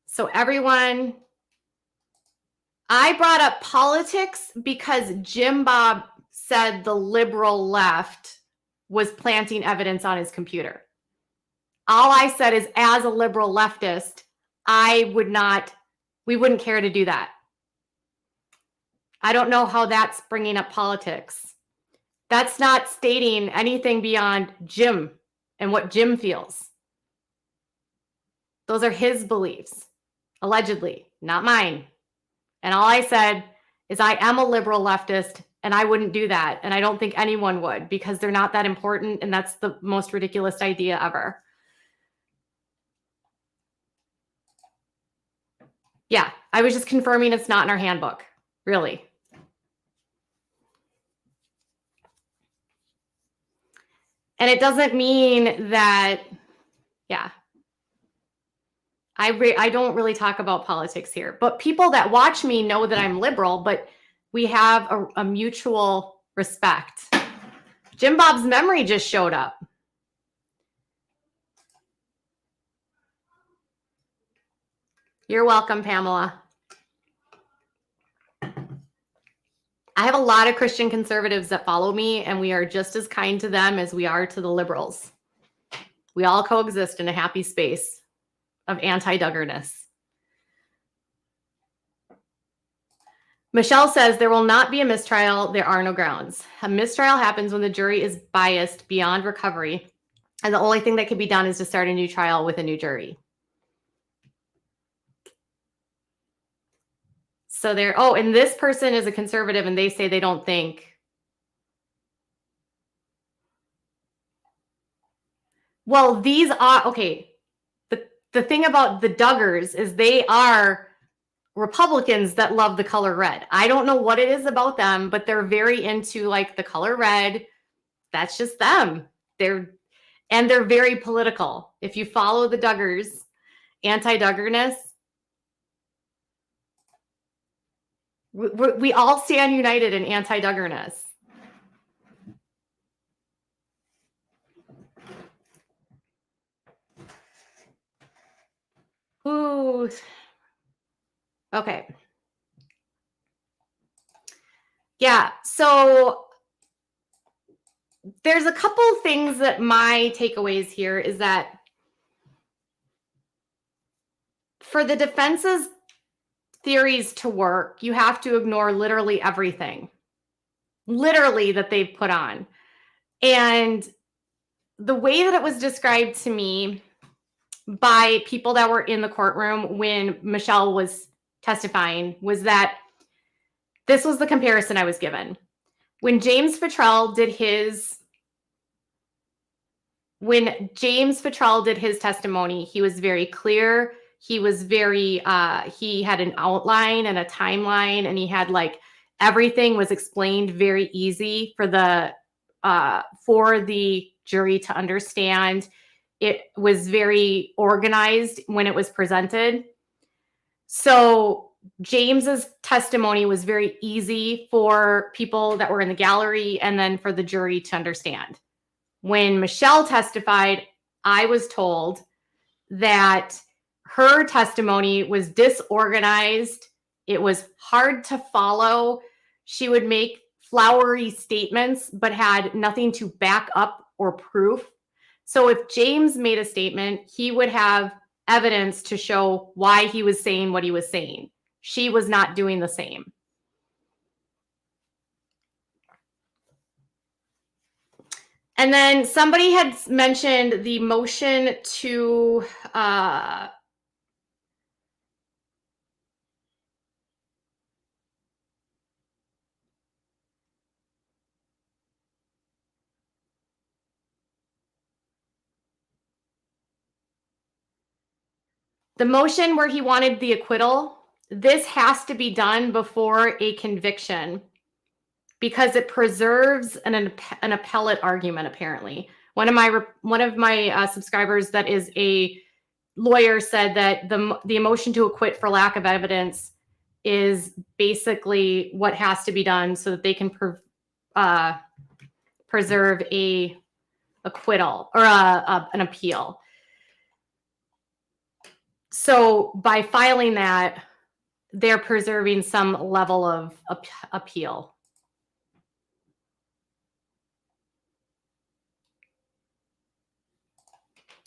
So everyone, I brought up politics because Jim Bob said the liberal left was planting evidence on his computer. All I said is, as a liberal leftist, we wouldn't care to do that. I don't know how that's bringing up politics. That's not stating anything beyond Jim and what Jim feels. Those are his beliefs, allegedly, not mine. And all I said is I am a liberal leftist and I wouldn't do that. And I don't think anyone would because they're not that important. And that's the most ridiculous idea ever. Yeah, I was just confirming it's not in our handbook, really. And it doesn't mean that, yeah, I don't really talk about politics here, but people that watch me know that I'm liberal, but we have a mutual respect. Jim Bob's memory just showed up. You're welcome, Pamela. I have a lot of Christian conservatives that follow me, and we are just as kind to them as we are to the liberals. We all coexist in a happy space of anti-Duggerness. Michelle says there will not be a mistrial. There are no grounds. A mistrial happens when the jury is biased beyond recovery, and the only thing that can be done is to start a new trial with a new jury. So and this person is a conservative and they say they don't think. Well, these are, okay. The thing about the Duggars is they are Republicans that love the color red. I don't know what it is about them, but they're very into like the color red. That's just them. They're very political. If you follow the Duggars, anti-Duggerness, we all stand united in anti-Duggerness. Ooh. Okay. Yeah, so there's a couple things that my takeaways here is that For the defense's theories to work, you have to ignore literally everything, literally, that they've put on. And the way that it was described to me by people that were in the courtroom when Michelle was testifying was that this was the comparison I was given. When James Futrell did his testimony, he was very clear. He was very, he had an outline and a timeline, and he had like everything was explained very easy for the jury to understand. It was very organized when it was presented. So James's testimony was very easy for people that were in the gallery and then for the jury to understand. When Michelle testified, I was told that her testimony was disorganized. It was hard to follow. She would make flowery statements, but had nothing to back up or proof. So if James made a statement, he would have evidence to show why he was saying what he was saying. She was not doing the same. And then somebody had mentioned the motion to the motion where he wanted the acquittal. This has to be done before a conviction because it preserves an appellate argument. Apparently, one of my subscribers that is a lawyer said that the motion to acquit for lack of evidence is basically what has to be done so that they can preserve a acquittal or an appeal. So by filing that, they're preserving some level of appeal.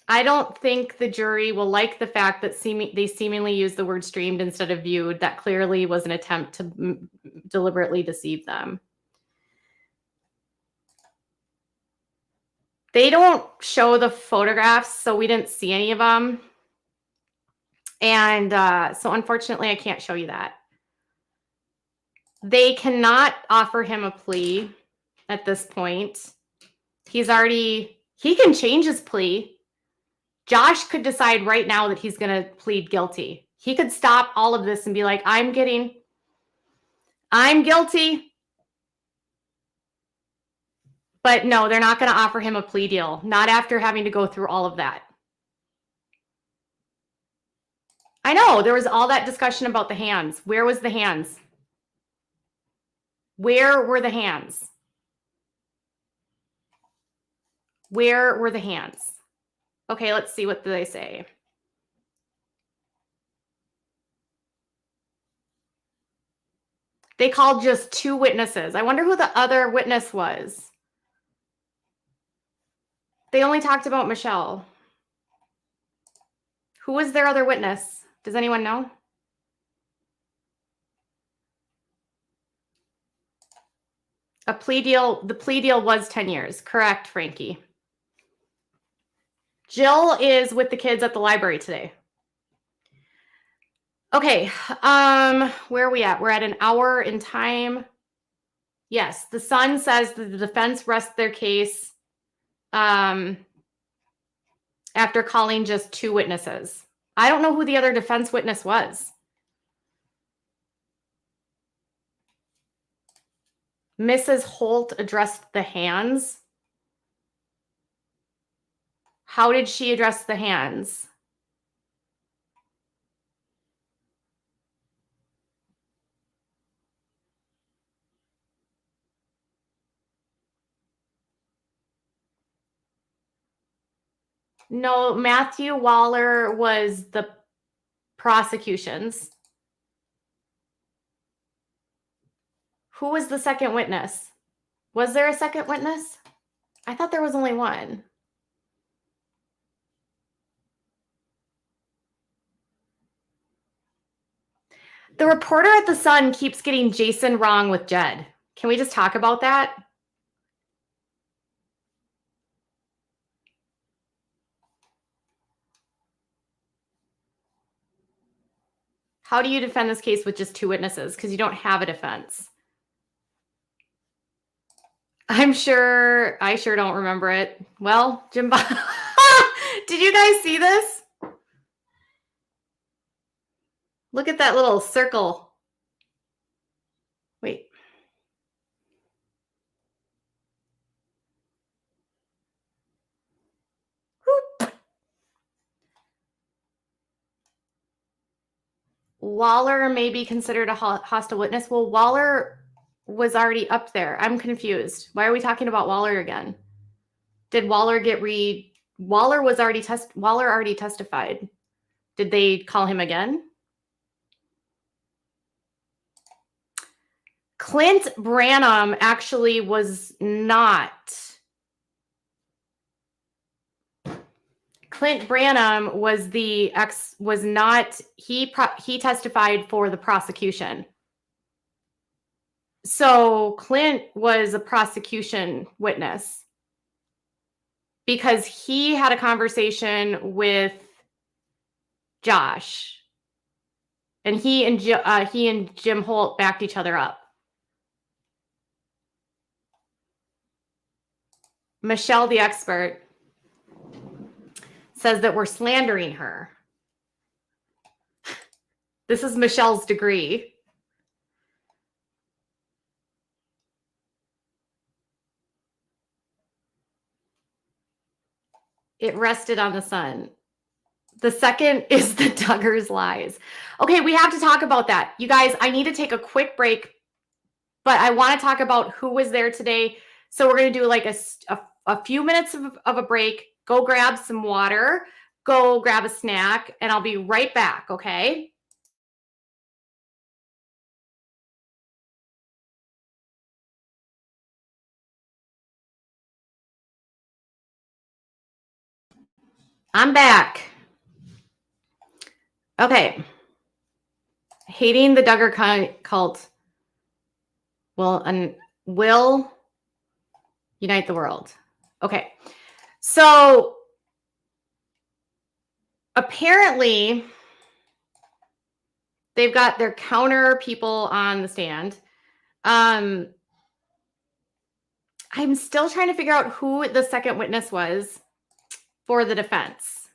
I don't think the jury will like the fact that they seemingly used the word streamed instead of viewed. That clearly was an attempt to deliberately deceive them. They don't show the photographs, so we didn't see any of them. And so unfortunately, I can't show you that. They cannot offer him a plea at this point. He can change his plea. Josh could decide right now that he's going to plead guilty. He could stop all of this and be like, I'm guilty. But no, they're not going to offer him a plea deal. Not after having to go through all of that. I know there was all that discussion about the hands. Where was the hands? Where were the hands? Where were the hands? Okay, let's see what they say. They called just 2 witnesses. I wonder who the other witness was. They only talked about Michelle. Who was their other witness? Does anyone know? A plea deal. The plea deal was 10 years. Correct, Frankie. Jill is with the kids at the library today. Okay, where are we at? We're at an hour in time. Yes, the Sun says that the defense rests their case after calling just 2 witnesses. I don't know who the other defense witness was. Mrs. Holt addressed the hands. How did she address the hands? No, Matthew Waller was the prosecution's. Who was the second witness? Was there a second witness? I thought there was only one. The reporter at the Sun keeps getting Jason wrong with Jed. Can we just talk about that? How do you defend this case with just 2 witnesses? Because you don't have a defense. I sure don't remember it. Well, Jim Bob, did you guys see this? Look at that little circle. Wait. Whoop. Waller may be considered a hostile witness. Well, Waller was already up there. I'm confused. Why are we talking about Waller again? Did Waller get Waller already testified. Did they call him again? Clint Branham actually was not. Clint Branham was not, he testified for the prosecution. So Clint was a prosecution witness because he had a conversation with Josh, and he and Jim Holt backed each other up. Michelle, the expert, says that we're slandering her. This is Michelle's degree. It rested on the Sun. The second is the Duggar's lies. Okay, we have to talk about that. You guys, I need to take a quick break, but I want to talk about who was there today. So we're going to do like a few minutes of a break. Go grab some water, go grab a snack, and I'll be right back, okay? I'm back. Okay. Hating the Duggar cult will unite the world. Okay. So apparently they've got their counter people on the stand. I'm still trying to figure out who the second witness was for the defense.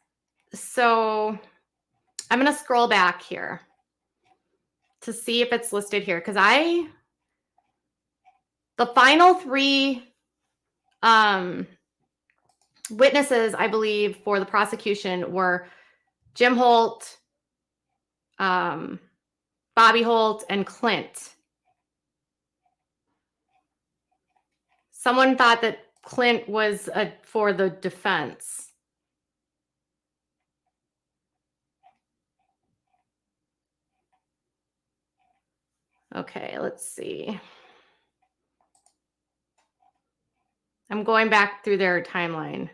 So I'm going to scroll back here to see if it's listed here, because the final 3 witnesses, I believe, for the prosecution were Jim Holt, Bobby Holt, and Clint. Someone thought that Clint was for the defense. Okay, let's see. I'm going back through their timeline.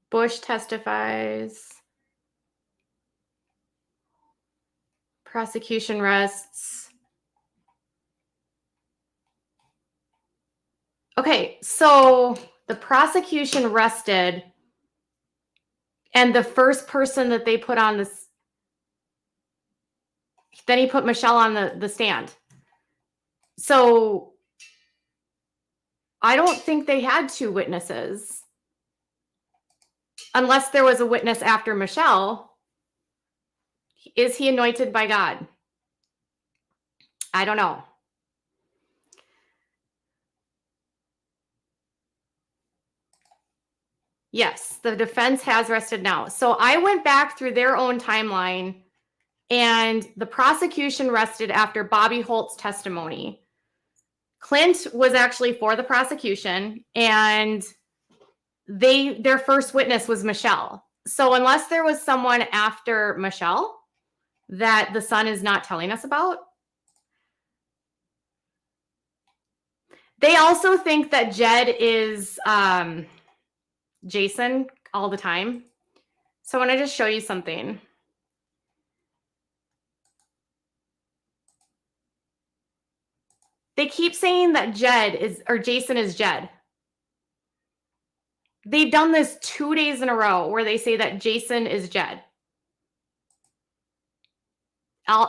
Bush testifies. Prosecution rests. Okay, so the prosecution rested, and the first person that they put on this, then he put Michelle on the stand. So I don't think they had 2 witnesses. Unless there was a witness after Michelle. Is he anointed by God? I don't know. Yes, the defense has rested now. So I went back through their own timeline, and the prosecution rested after Bobby Holt's testimony. Clint was actually for the prosecution, and their first witness was Michelle. So unless there was someone after Michelle that the Sun is not telling us about, they also think that Jed is Jason all the time. So I want to just show you something. They keep saying that Jason is Jed. They've done this 2 days in a row where they say that Jason is Jed.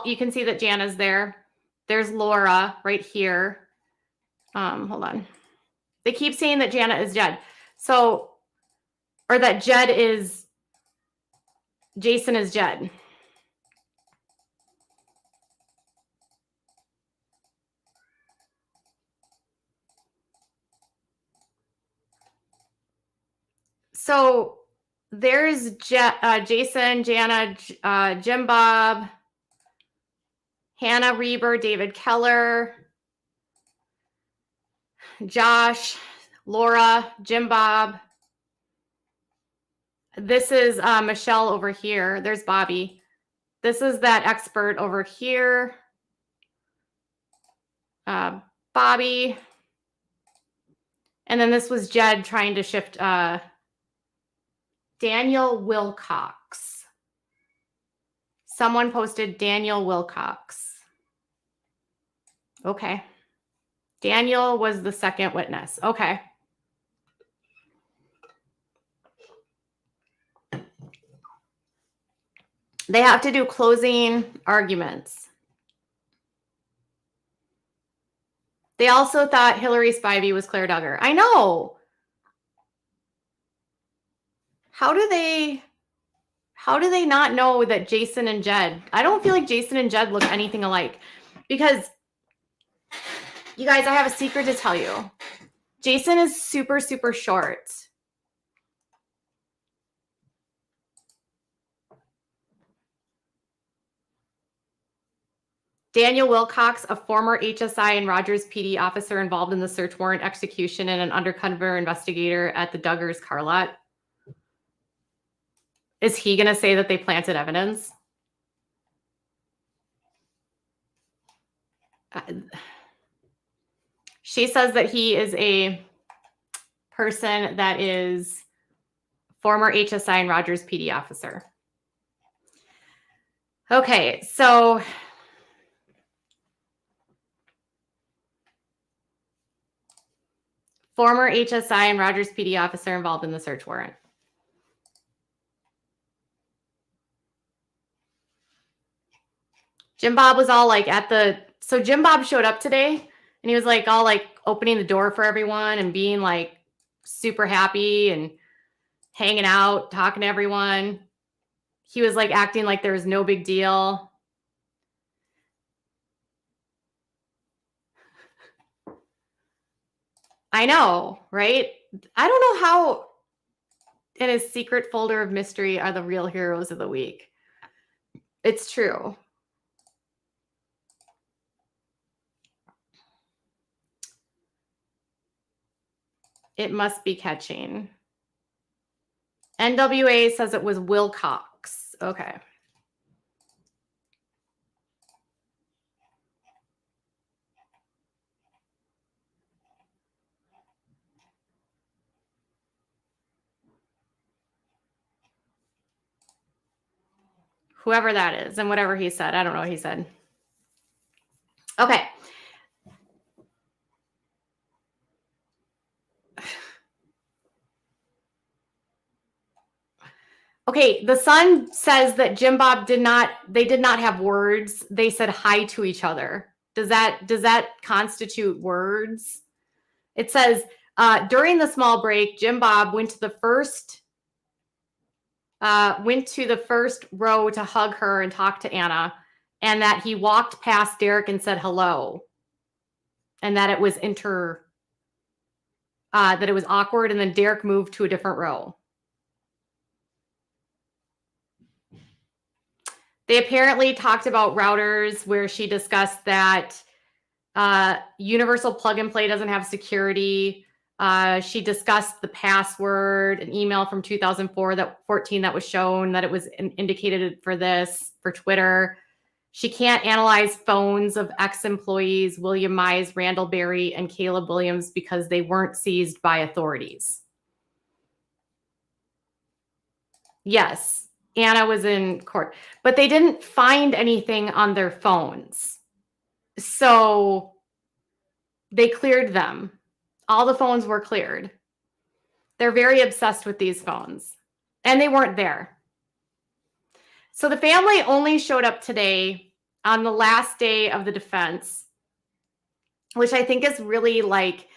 You can see that Jana's there. There's Laura right here. Hold on. They keep saying that Jana is Jed. So, or that Jason is Jed. So there's Jason, Jana, Jim Bob, Hannah Reber, David Keller, Josh, Laura, Jim Bob. This is Michelle over here. There's Bobby. This is that expert over here. Bobby. And then this was Jed trying to shift Daniel Wilcox. Someone posted Daniel Wilcox. Okay. Daniel was the second witness. Okay. They have to do closing arguments. They also thought Hillary Spivey was Claire Duggar. I know. How do they not know that Jason and Jed? I don't feel like Jason and Jed look anything alike. Because, you guys, I have a secret to tell you. Jason is super, super short. Daniel Wilcox, a former HSI and Rogers PD officer involved in the search warrant execution and an undercover investigator at the Duggars car lot. Is he going to say that they planted evidence? She says that he is a person that is former HSI and Rogers PD officer. Okay, so former HSI and Rogers PD officer involved in the search warrant. Jim Bob was all like so Jim Bob showed up today and he was like all like opening the door for everyone and being like super happy and hanging out, talking to everyone. He was like acting like there was no big deal. I know, right? I don't know how in his secret folder of mystery are the real heroes of the week. It's true. It must be catching. NWA says it was Wilcox. Okay. Whoever that is and whatever he said. I don't know what he said. Okay. Okay, the Sun says that Jim Bob did not have words. They said hi to each other. Does that constitute words? It says during the small break, Jim Bob went to the first row to hug her and talk to Anna, and that he walked past Derek and said hello, and that it was that it was awkward, and then Derek moved to a different row. They apparently talked about routers where she discussed that Universal Plug and Play doesn't have security. She discussed the password, an email from 2014 that was shown that it was indicated for this, for Twitter. She can't analyze phones of ex-employees William Mize, Randall Berry, and Caleb Williams because they weren't seized by authorities. Yes, Anna was in court, but they didn't find anything on their phones. So they cleared them. All the phones were cleared. They're very obsessed with these phones, and they weren't there. So the family only showed up today on the last day of the defense, which I think is really like,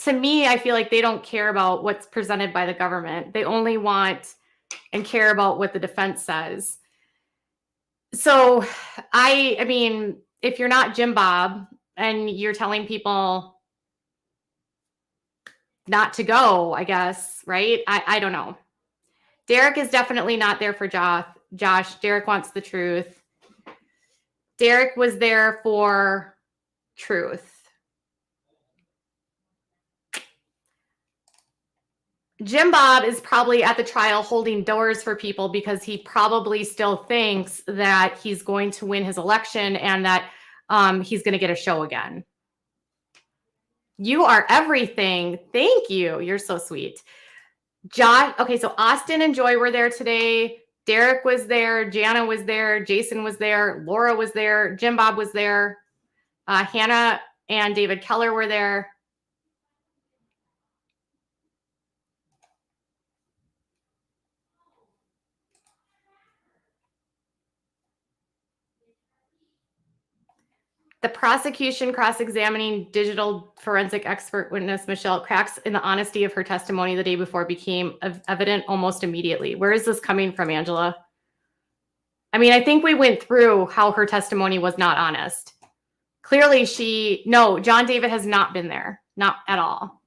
to me, I feel like they don't care about what's presented by the government. They only want and care about what the defense says. So I mean, if you're not Jim Bob and you're telling people not to go, I guess, right? I don't know. Derek is definitely not there for Josh. Derek wants the truth. Derek was there for truth. Jim Bob is probably at the trial holding doors for people because he probably still thinks that he's going to win his election and that he's going to get a show again. You are everything. Thank you. You're so sweet. Josh. Okay, so Austin and Joy were there today. Derek was there. Jana was there. Jason was there. Laura was there. Jim Bob was there. Hannah and David Keller were there. The prosecution cross-examining digital forensic expert witness Michelle cracks in the honesty of her testimony the day before became evident almost immediately. Where is this coming from, Angela? I mean, I think we went through how her testimony was not honest. Clearly no, John David has not been there. Not at all.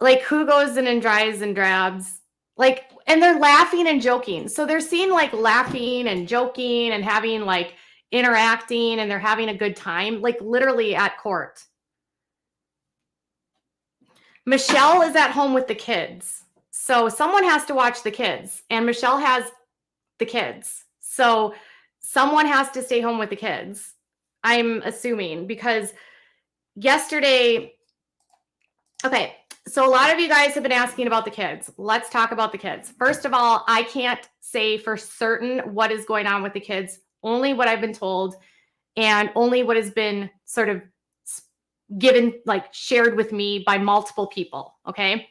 Like, who goes in and drives and drabs? Like, and they're laughing and joking. So they're seen like laughing and joking and having like interacting, and they're having a good time, like literally at court. Michelle is at home with the kids. So someone has to watch the kids, and Michelle has the kids. So someone has to stay home with the kids, I'm assuming, because yesterday, okay, so a lot of you guys have been asking about the kids. Let's talk about the kids. First of all, I can't say for certain what is going on with the kids, only what I've been told and only what has been sort of given, like shared with me by multiple people, okay?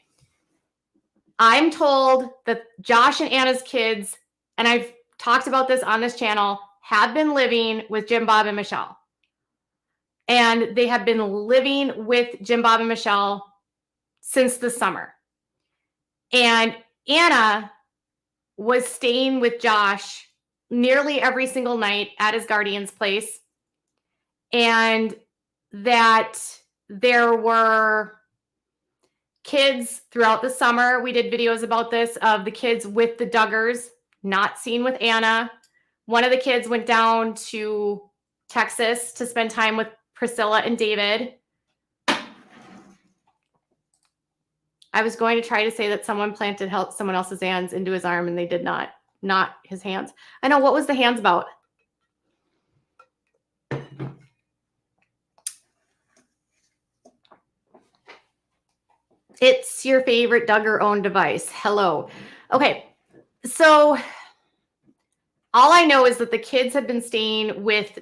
I'm told that Josh and Anna's kids, and I've talked about this on this channel, have been living with Jim Bob and Michelle. And they have been living with Jim Bob and Michelle since the summer. And Anna was staying with Josh nearly every single night at his guardian's place. And that there were kids throughout the summer. We did videos about this, of the kids with the Duggars, not seen with Anna. One of the kids went down to Texas to spend time with Priscilla and David. I was going to try to say that someone planted someone else's hands into his arm, and they did not his hands. I know. What was the hands about? It's your favorite Duggar-owned device. Hello. Okay. So all I know is that the kids have been staying with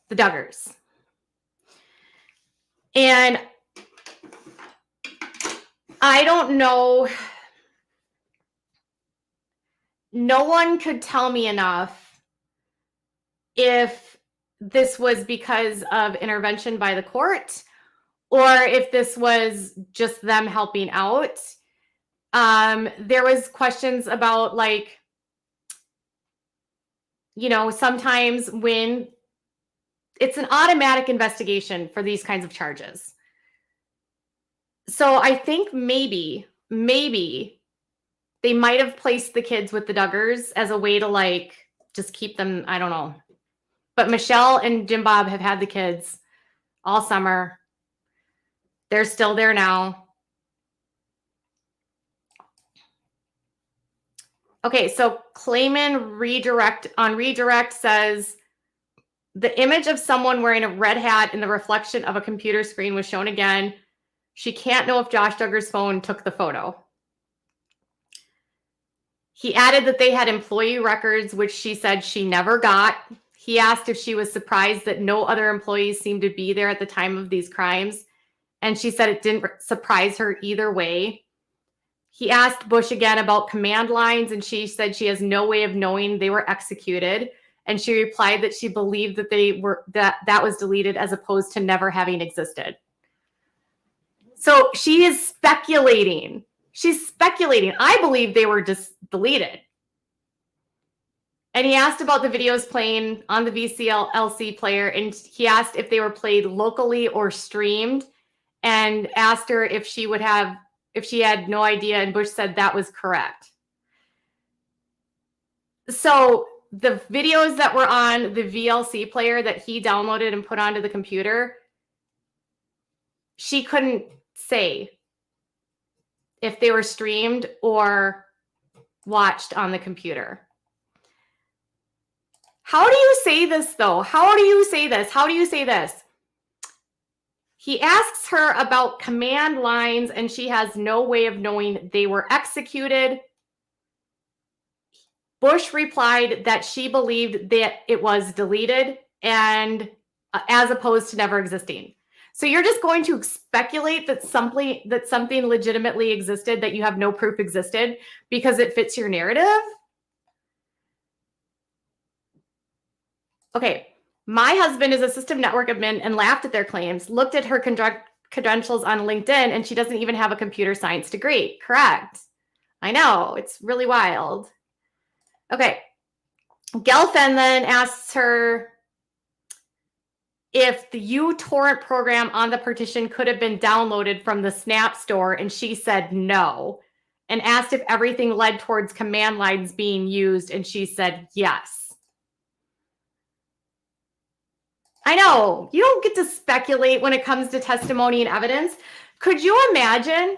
the Duggars. And I don't know. No one could tell me enough if this was because of intervention by the court or if this was just them helping out. There was questions about, like, you know, sometimes when it's an automatic investigation for these kinds of charges. So I think maybe they might have placed the kids with the Duggars as a way to, like, just keep them, I don't know. But Michelle and Jim Bob have had the kids all summer. They're still there now. Okay, so Clayman redirect says, the image of someone wearing a red hat in the reflection of a computer screen was shown again. She can't know if Josh Duggar's phone took the photo. He added that they had employee records, which she said she never got. He asked if she was surprised that no other employees seemed to be there at the time of these crimes. And she said it didn't surprise her either way. He asked Bush again about command lines, and she said she has no way of knowing they were executed. And she replied that she believed that that was deleted as opposed to never having existed. So she is speculating. She's speculating. I believe they were just deleted. And he asked about the videos playing on the VCLC player, and he asked if they were played locally or streamed, and asked her if she had no idea, and Bush said that was correct. So the videos that were on the VLC player that he downloaded and put onto the computer, she couldn't say if they were streamed or watched on the computer. How do you say this, though? How do you say this? How do you say this? He asks her about command lines, and she has no way of knowing they were executed. Bush replied that she believed that it was deleted and as opposed to never existing. So you're just going to speculate that something legitimately existed that you have no proof existed because it fits your narrative? Okay, my husband is a system network admin and laughed at their claims, looked at her credentials on LinkedIn, and she doesn't even have a computer science degree. Correct. I know, it's really wild. Okay, Gelfen then asks her if the uTorrent program on the partition could have been downloaded from the Snap store, and she said no, and asked if everything led towards command lines being used, and she said yes. I know, you don't get to speculate when it comes to testimony and evidence. Could you imagine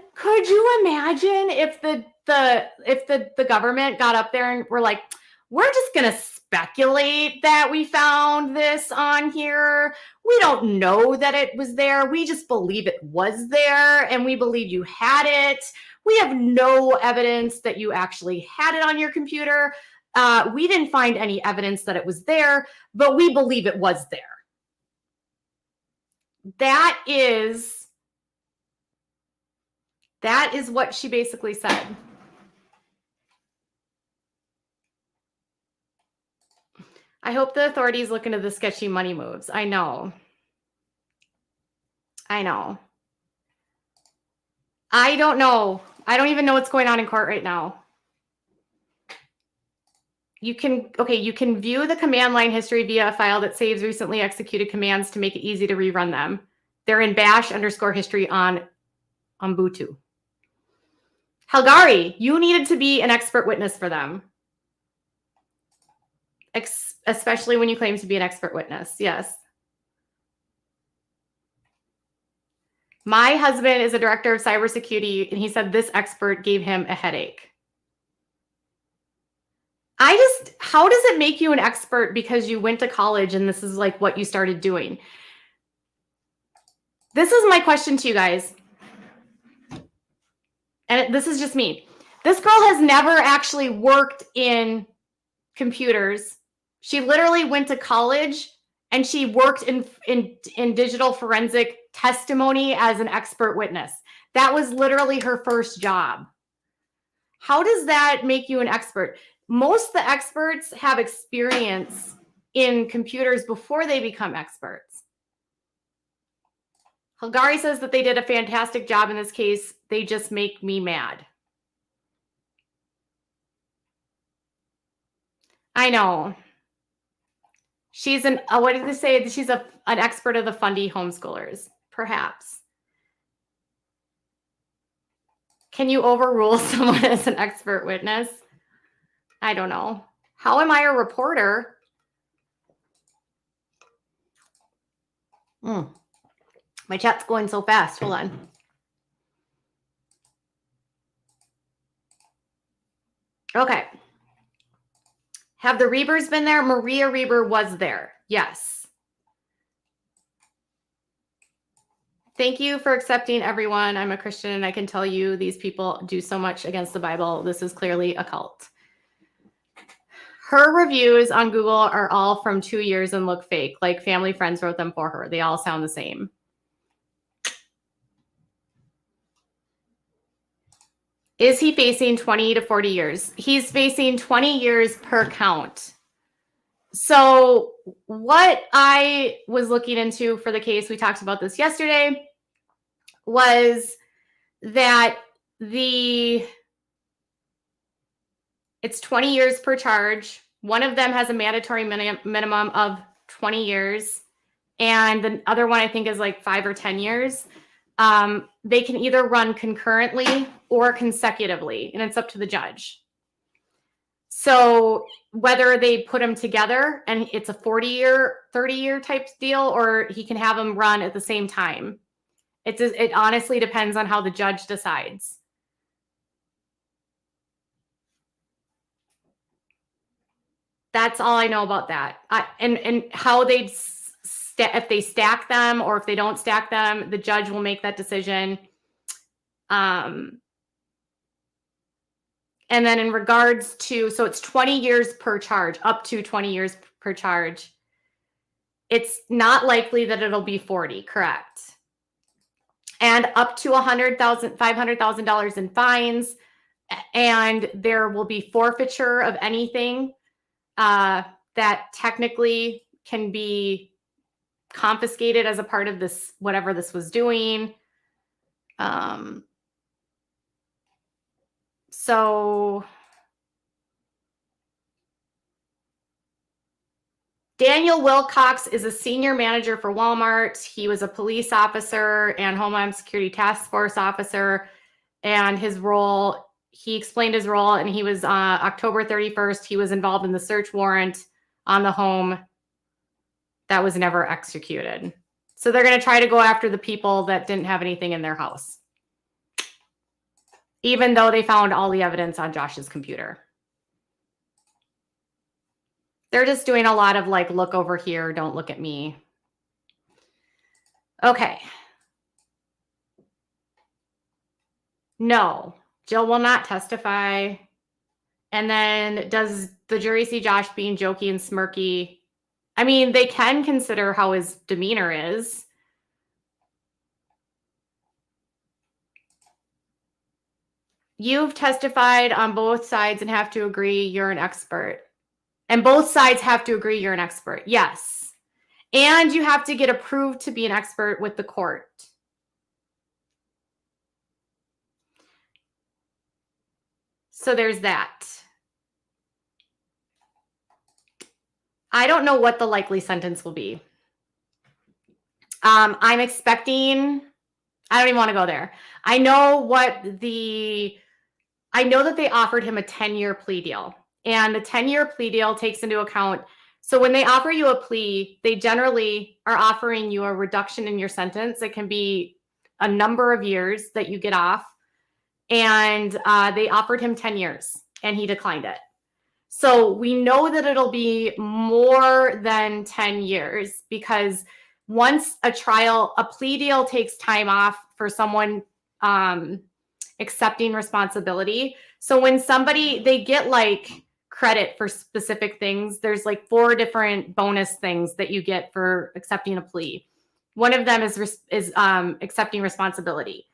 if the government got up there and were like, we're just going to speculate that we found this on here. We don't know that it was there. We just believe it was there, and we believe you had it. We have no evidence that you actually had it on your computer. We didn't find any evidence that it was there, but we believe it was there. That is what she basically said. I hope the authorities look into the sketchy money moves. I know. I don't know. I don't even know what's going on in court right now. You can view the command line history via a file that saves recently executed commands to make it easy to rerun them. They're in bash_history on Ubuntu. Halgari, you needed to be an expert witness for them. Especially when you claim to be an expert witness. Yes. My husband is a director of cybersecurity, and he said this expert gave him a headache. How does it make you an expert because you went to college and this is like what you started doing? This is my question to you guys. And this is just me. This girl has never actually worked in computers. She literally went to college and she worked in digital forensic testimony as an expert witness. That was literally her first job. How does that make you an expert? Most of the experts have experience in computers before they become experts. Halgari says that they did a fantastic job in this case. They just make me mad. I know. She's what did they say? She's an expert of the fundy homeschoolers, perhaps. Can you overrule someone as an expert witness? I don't know. How am I a reporter? My chat's going so fast. Hold on. Okay. Have the Reavers been there? Maria Reaver was there. Yes. Thank you for accepting, everyone. I'm a Christian, and I can tell you these people do so much against the Bible. This is clearly a cult. Her reviews on Google are all from 2 years and look fake, like family friends wrote them for her. They all sound the same. Is he facing 20 to 40 years? He's facing 20 years per count. So what I was looking into for the case, we talked about this yesterday, was that it's 20 years per charge. One of them has a mandatory minimum of 20 years. And the other one, I think, is like 5 or 10 years. They can either run concurrently or consecutively, and it's up to the judge. So whether they put them together and it's a 40-year, 30-year type deal, or he can have them run at the same time. It honestly depends on how the judge decides. That's all I know about that. And how they'd if they stack them or if they don't stack them, the judge will make that decision. And then in regards to, so it's 20 years per charge, up to 20 years per charge. It's not likely that it'll be 40, correct? And up to $500,000 in fines, and there will be forfeiture of anything that technically can be confiscated as a part of this, whatever this was doing. So Daniel Wilcox is a senior manager for Walmart. He was a police officer and Homeland Security Task Force officer. And his role, he explained his role, and he was October 31st, he was involved in the search warrant on the home that was never executed. So they're going to try to go after the people that didn't have anything in their house, even though they found all the evidence on Josh's computer. They're just doing a lot of like, look over here, don't look at me. Okay. No, Jill will not testify. And then does the jury see Josh being jokey and smirky? I mean, they can consider how his demeanor is. You've testified on both sides and have to agree you're an expert. And both sides have to agree you're an expert. Yes. And you have to get approved to be an expert with the court. So there's that. I don't know what the likely sentence will be. I'm expecting, I don't even want to go there. I know that they offered him a 10-year plea deal. And the 10-year plea deal takes into account, so when they offer you a plea, they generally are offering you a reduction in your sentence. It can be a number of years that you get off. And they offered him 10 years, and he declined it. So we know that it'll be more than 10 years, because once a plea deal takes time off for someone accepting responsibility. So when they get like credit for specific things, there's like 4 different bonus things that you get for accepting a plea. One of them is accepting responsibility.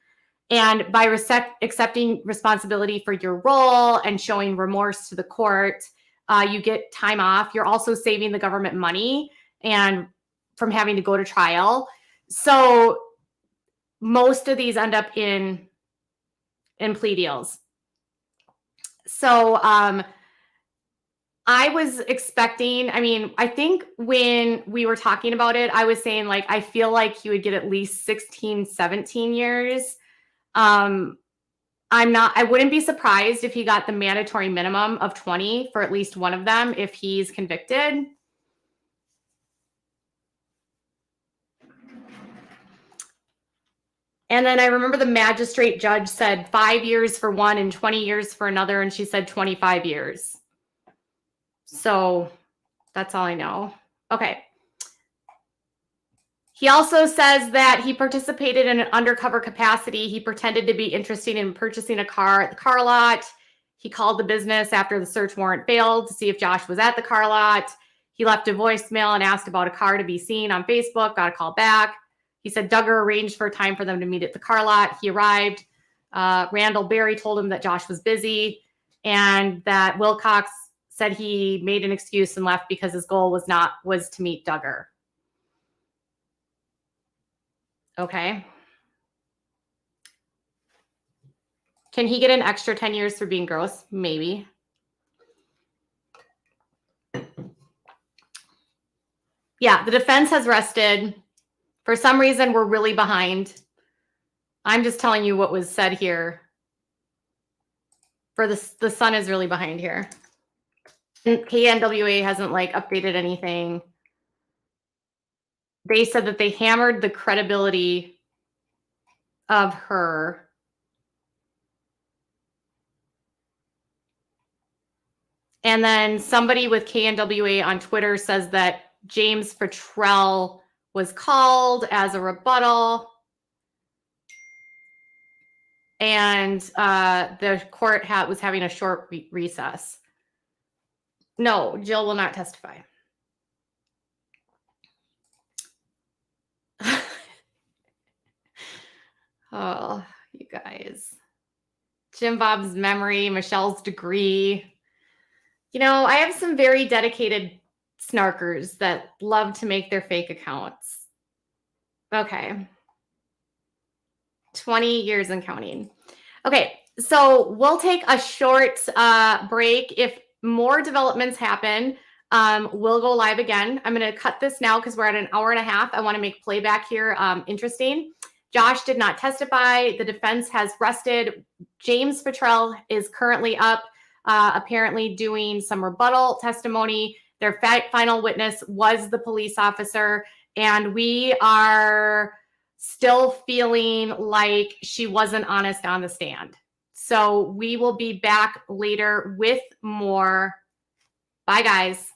And by accepting responsibility for your role and showing remorse to the court, you get time off. You're also saving the government money and from having to go to trial. So most of these end up in plea deals. So I was expecting, I think when we were talking about it, I was saying like, I feel like he would get at least 16, 17 years. I wouldn't be surprised if he got the mandatory minimum of 20 for at least one of them if he's convicted. And then I remember the magistrate judge said 5 years for one and 20 years for another, and she said 25 years. So that's all I know. Okay. He also says that he participated in an undercover capacity. He pretended to be interested in purchasing a car at the car lot. He called the business after the search warrant failed to see if Josh was at the car lot. He left a voicemail and asked about a car to be seen on Facebook, got a call back. He said Duggar arranged for a time for them to meet at the car lot. He arrived. Randall Berry told him that Josh was busy and that Wilcox said he made an excuse and left because his goal was to meet Duggar. Okay. Can he get an extra 10 years for being gross? Maybe. Yeah, the defense has rested. For some reason, we're really behind. I'm just telling you what was said here. For the sun is really behind here. And KNWA hasn't like updated anything. They said that they hammered the credibility of her. And then somebody with KNWA on Twitter says that James Futrell was called as a rebuttal. And the court was having a short recess. No, Jill will not testify. Oh, you guys. Jim Bob's memory, Michelle's degree. You know, I have some very dedicated snarkers that love to make their fake accounts. Okay. 20 years and counting. Okay, so we'll take a short break. If more developments happen, we'll go live again. I'm going to cut this now because we're at an hour and a half. I want to make playback here interesting. Josh did not testify. The defense has rested. James Futrell is currently up, apparently doing some rebuttal testimony. Their final witness was the police officer, and we are still feeling like she wasn't honest on the stand. So we will be back later with more. Bye, guys.